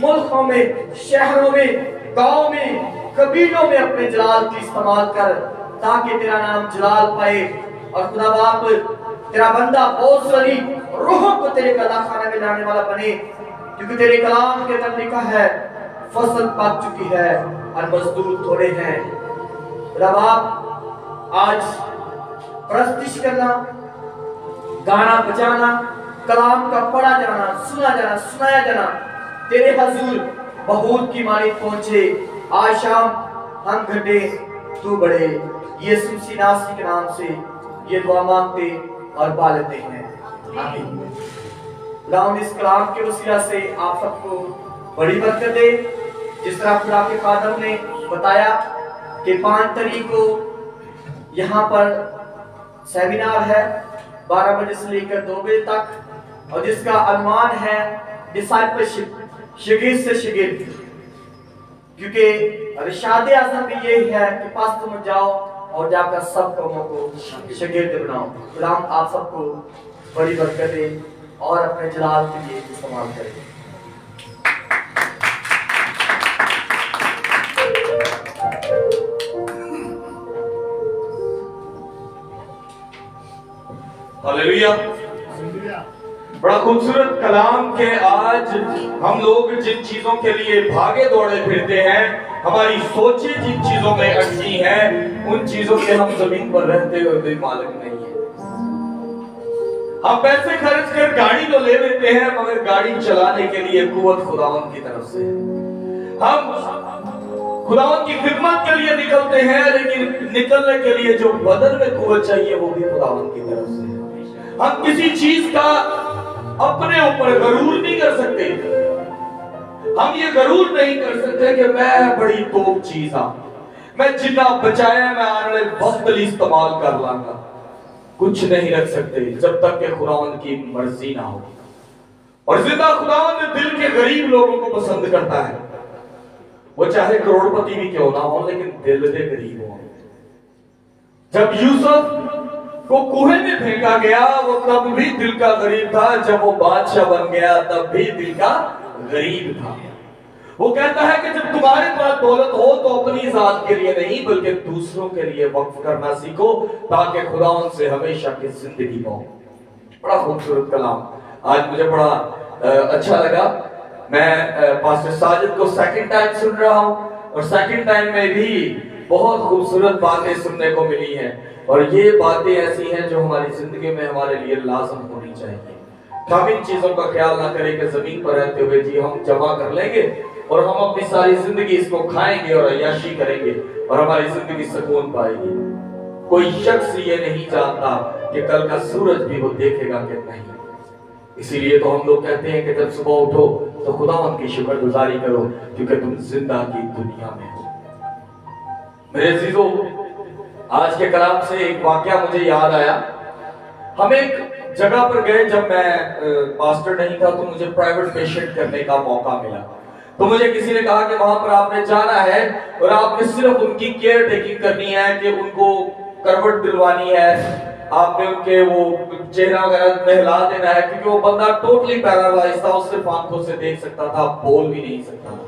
मुल्कों में, शहरों में, गांव में, कबीलों में अपने जलाल की इस्तेमाल कर, ताकि तेरा नाम जलाल पाए। और खुदा बाप, तेरा बंदा बहुत सारी रूहों को तेरे कला खाने में लाने वाला बने, क्योंकि तेरे कलाम के अंदर लिखा है, फसल पक चुकी है और मजदूर थोड़े हैं। खुदा बाप, आज प्रस्तिश करना, गाना बजाना, कलाम का पढ़ा जाना, सुना जाना, सुनाया जाना, तेरे हजूर बहुत की मानी पहुंचे। आज शाम हम घटे, तू बढ़े। यीशु मसीह नासरी के नाम से ये दुआ मांगते और पा लेते हैं, आमीन। खुदा इस कलाम के वसीला से आप सबको बड़ी बरकत दे। जिस तरह खुदा के खादम ने बताया कि 5 तारीख को यहाँ पर सेमिनार है 12 बजे से लेकर 2 बजे तक, और जिसका अनुमान है डिसाइपलशिप, शिगिर्द से शिगिर्द, क्योंकि इरशाद आज़म भी यही है कि पास तुम जाओ और जाकर सब कौमों को शिगिर्द बनाओ। खुदा आप सबको बड़ी बरकत दे और अपने जलाल के लिए इस्तेमाल करें। हालेलुया। बड़ा खूबसूरत कलाम के आज हम लोग जिन चीजों के लिए भागे दौड़े फिरते हैं, हमारी सोचें जिन चीजों में अटकी हैं, उन चीजों के हम जमीन पर रहते हुए भी मालिक नहीं है। हम पैसे खर्च कर गाड़ी तो ले लेते हैं, मगर गाड़ी चलाने के लिए कुव्वत खुदावन की तरफ से। हम खुदावन की खिदमत के लिए निकलते हैं, लेकिन निकलने के लिए जो बदन में कुव्वत चाहिए वो भी खुदावन की तरफ से। हम किसी चीज का अपने ऊपर गरूर नहीं कर सकते। हम ये गरूर नहीं कर सकते कि मैं बड़ी तोप चीज हूं, मैं जितना बचाया मैं आने वाले वक्त इस्तेमाल कर लाऊंगा। कुछ नहीं रख सकते जब तक कि खुदावंद की मर्जी ना हो। और जिंदा खुदावंद दिल के गरीब लोगों को पसंद करता है, वो चाहे करोड़पति भी क्यों ना हो, लेकिन दिल के गरीब हो। जब यूसुफ को कुएं में फेंका गया, वो तब भी दिल का गरीब था। जब वो बादशाह बन गया, तब भी दिल का गरीब था। वो कहता है कि जब तुम्हारे पास दौलत हो तो अपनी जात के लिए नहीं, बल्कि दूसरों के लिए वक्फ करना सीखो, ताकि खुदा उनसे हमेशा की जिंदगी पाओ। बड़ा खूबसूरत कलाम आज मुझे बड़ा अच्छा लगा। मैं पास्टर साजिद को सेकंड टाइम सुन रहा हूँ और सेकंड टाइम में भी बहुत खूबसूरत बातें सुनने को मिली हैं और ये बातें ऐसी हैं जो हमारी जिंदगी में हमारे लिए लाजम होनी चाहिए। हम इन चीजों का ख्याल ना करें कि जमीन पर रहते हुए जी हम जमा कर लेंगे और हम अपनी सारी जिंदगी इसको खाएंगे और अय्याशी करेंगे और हमारी जिंदगी सुकून पाएगी। कोई शख्स ये नहीं जानता कि कल का सूरज भी वो देखेगा कि नहीं। इसीलिए तो हम लोग कहते हैं कि जब सुबह उठो तो खुदावंद की शुक्रगुजारी करो क्योंकि तुम जिंदा की दुनिया में हो। मेरे अजीजों, आज के कलाम से एक वाकया मुझे याद आया। हम एक जगह पर गए, जब मैं पास्टर नहीं था तो मुझे प्राइवेट पेशेंट करने का मौका मिला। तो मुझे किसी ने कहा कि वहां पर आपने जाना है और आपने सिर्फ उनकी केयर टेकिंग करनी है, कि उनको करवट दिलवानी है, आपने उनके वो चेहरा वगैरह नहला देना है, क्योंकि वो बंदा टोटली पैरालाइज था, उससे आंखों से देख सकता था, बोल भी नहीं सकता था।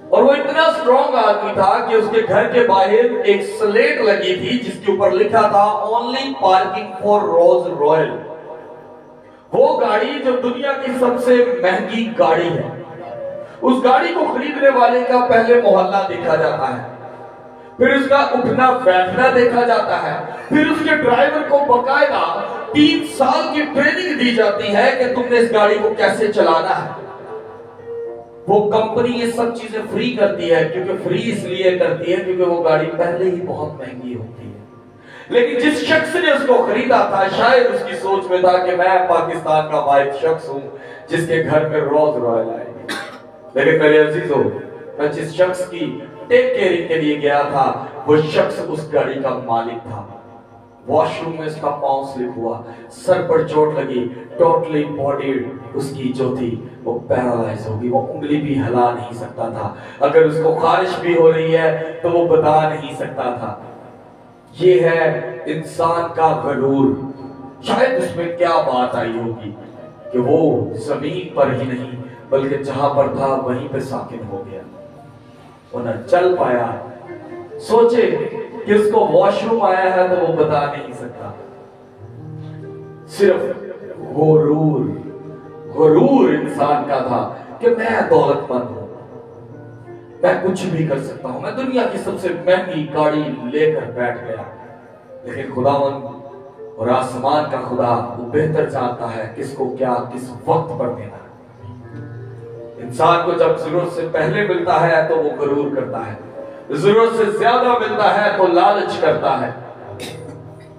और वो इतना स्ट्रॉन्ग आदमी था कि उसके घर के बाहर एक स्लेट लगी थी जिसके ऊपर लिखा था only parking for Rolls Royce. वो गाड़ी जो दुनिया की सबसे महंगी गाड़ी है, उस गाड़ी को खरीदने वाले का पहले मोहल्ला देखा जाता है, फिर उसका उठना बैठना देखा जाता है, फिर उसके ड्राइवर को बकायदा 3 साल की ट्रेनिंग दी जाती है कि तुमने इस गाड़ी को कैसे चलाना है। वो कंपनी ये सब चीजें फ्री करती है, क्योंकि फ्री इसलिए करती है क्योंकि वो गाड़ी पहले ही बहुत महंगी होती है। लेकिन जिस शख्स ने उसको खरीदा था, शायद उसकी सोच में था कि मैं पाकिस्तान का वाहिद शख्स हूं जिसके घर में रोज रॉयल आएगी। लेकिन मेरे अजीजों, मैं जिस शख्स की टेक केयरिंग के लिए गया था, वो शख्स उस गाड़ी का मालिक था। वॉशरूम में उसका पांव स्लिप हुआ, सर पर चोट लगी, टोटली बॉडी उसकी जो थी वो पैरालाइज होगी, वो उंगली भी हिला नहीं सकता था, अगर उसको खारिश भी हो रही है तो वो बता नहीं सकता था। ये है इंसान का गरूर। शायद उसमें क्या बात आई होगी कि वो जमीन पर ही नहीं बल्कि जहां पर था वहीं पे साकिन हो गया, वो न चल पाया। सोचे कि उसको वॉशरूम आया है तो वो बता नहीं सकता। सिर्फ गुरूर इंसान का था कि मैं दौलतमंद हूं, मैं कुछ भी कर सकता हूं, मैं दुनिया की सबसे महंगी गाड़ी लेकर बैठ गया। लेकिन खुदावंद और आसमान का खुदा वो बेहतर जानता है किसको क्या किस वक्त पर देना। इंसान को जब जरूरत से पहले मिलता है तो वो गुरूर करता है, जरूरत से ज्यादा मिलता है तो लालच करता है।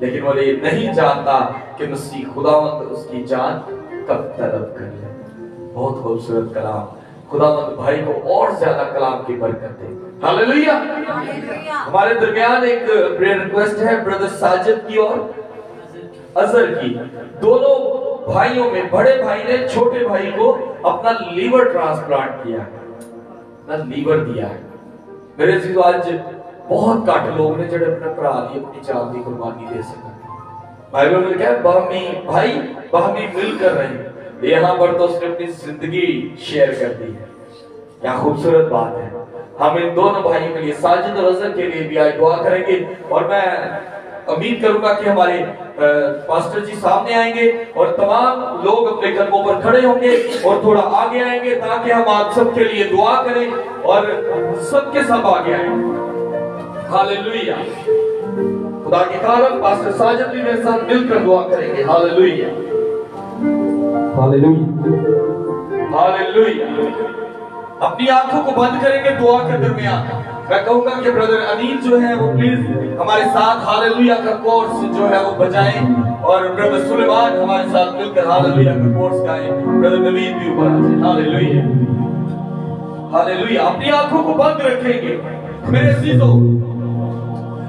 लेकिन वो ये नहीं जानता कि मसीह खुदावंद उसकी जान कब तलब कर ले। बहुत खूबसूरत कलाम। खुदावंद भाई को और ज्यादा कलाम की बरकत दे। हालेलुया। हमारे दरमियान एक प्रेयर रिक्वेस्ट है ब्रदर साजिद की और अजहर की। दोनों भाइयों में बड़े भाई ने छोटे भाई को अपना लीवर ट्रांसप्लांट किया, अपना लीवर दिया है। मेरे जीव आज बहुत घट लोग ने जो अपने भरा लिए अपनी जान की कुर्बानी दे सके। बाइबल में क्या बाहमी मिल कर रहे, यहाँ पर तो उसने अपनी जिंदगी शेयर कर दी है। क्या खूबसूरत बात है। हम इन दोनों भाइयों के लिए, साजिद और अजहर के लिए भी आज दुआ करेंगे और मैं उम्मीद करूंगा कि हमारे पास्टर जी सामने आएंगे और तमाम लोग अपने कदमों पर खड़े होंगे और थोड़ा आगे आएंगे ताकि हम आप सबके लिए दुआ करें और सबके सब आगे आएंगे। हालेलुया। खुदा के कारण पास्टर साजिद भी मेरे साथ मिलकर दुआ करेंगे। Hallelujah, hallelujah, hallelujah. अपनी आंखों को बंद करेंगे दुआ के दरमियान। मैं कहूंगा कि ब्रदर अनिल जो है वो प्लीज हमारे साथ हालेलुया का कोर्स जो है वो बजाएं और ब्रदर सुलेमान हमारे साथ मिलकर हालेलुया का कोर्स गाएं। ब्रदर नवीद भी ऊपर आ जाए। Hallelujah, hallelujah. अपनी आंखों को बंद रखेंगे। मेरे अजीजों,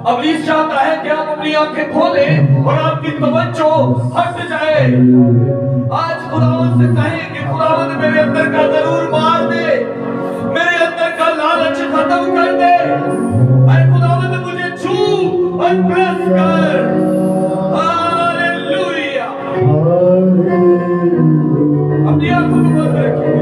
इब्लीस चाहता है कि आप अपनी आंखें खोलें और आपकी तवज्जो हट जाए। आज खुदावंद से कहें कि खुदावंद मेरे अंदर का जरूर मार दे, मेरे अंदर का लालच खत्म कर दे। अरे खुदावंद मुझे छू और प्रेस कर। हालेलुया। अपनी आंखों को बंद रखेंगे।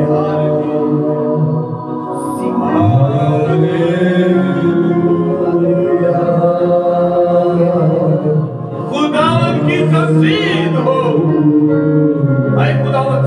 खुदावंद की तस्वीर हो। अरे खुदावंद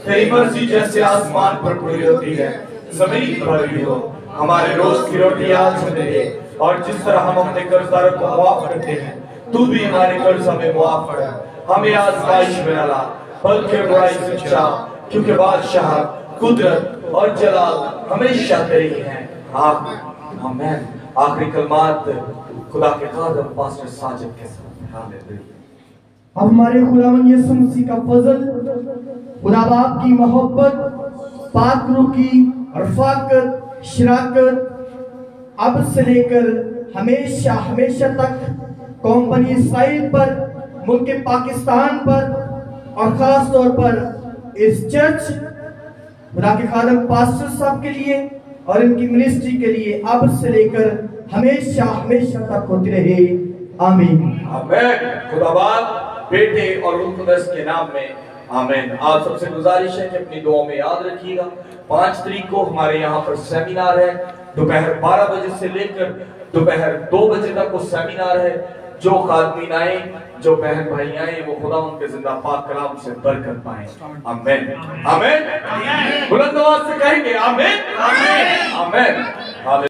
तेरी मर्जी जैसे आसमान पर पूरी होती है जमीन पर भी हो। हमारे रोज की रोटी आज हमें दे, और जिस तरह हम अपने कर्जदारों को माफ करते हैं तू भी हमारे कर्ज हमें माफ कर। हमें आजमाइश में न ला बल्कि बुराई से बचा, क्योंकि बादशाह कुदरत और जलाल हमेशा तेरी है। आमीन। आखिरी कलमात खुदा के खादम पास्टर साजिद के साथ। अब हमारे खुदावन यीशु मसीह का फजल, खुदा बाप की मोहब्बत, पाक रूह की रफ़ाकत, शराकत अब से लेकर हमेशा हमेशा तक कौम बनी इसराइल पर, मुल्क पाकिस्तान पर और खास तौर पर इस चर्च खुदा के खादम पास्टर साहब के लिए और इनकी मिनिस्ट्री के लिए अब से लेकर हमेशा हमेशा तक होती रहे। आमीन। आमीन। खुदाबाद बेटे और रूह कुदस के नाम में आमीन। आप सबसे गुजारिश है कि अपनी दुआओं में याद रखिएगा 5 तारीख को हमारे यहाँ पर सेमिनार है। दोपहर 12 बजे से लेकर दोपहर 2 बजे तक वो सेमिनार है। जो खादमीन आए, जो बहन भाई आए, वो खुदा उनके जिंदा पाक कलाम से बरकत पाए। आमीन। आमीन। बुलंद आवाज से कहेंगे आमीन। आमीन। आमीन।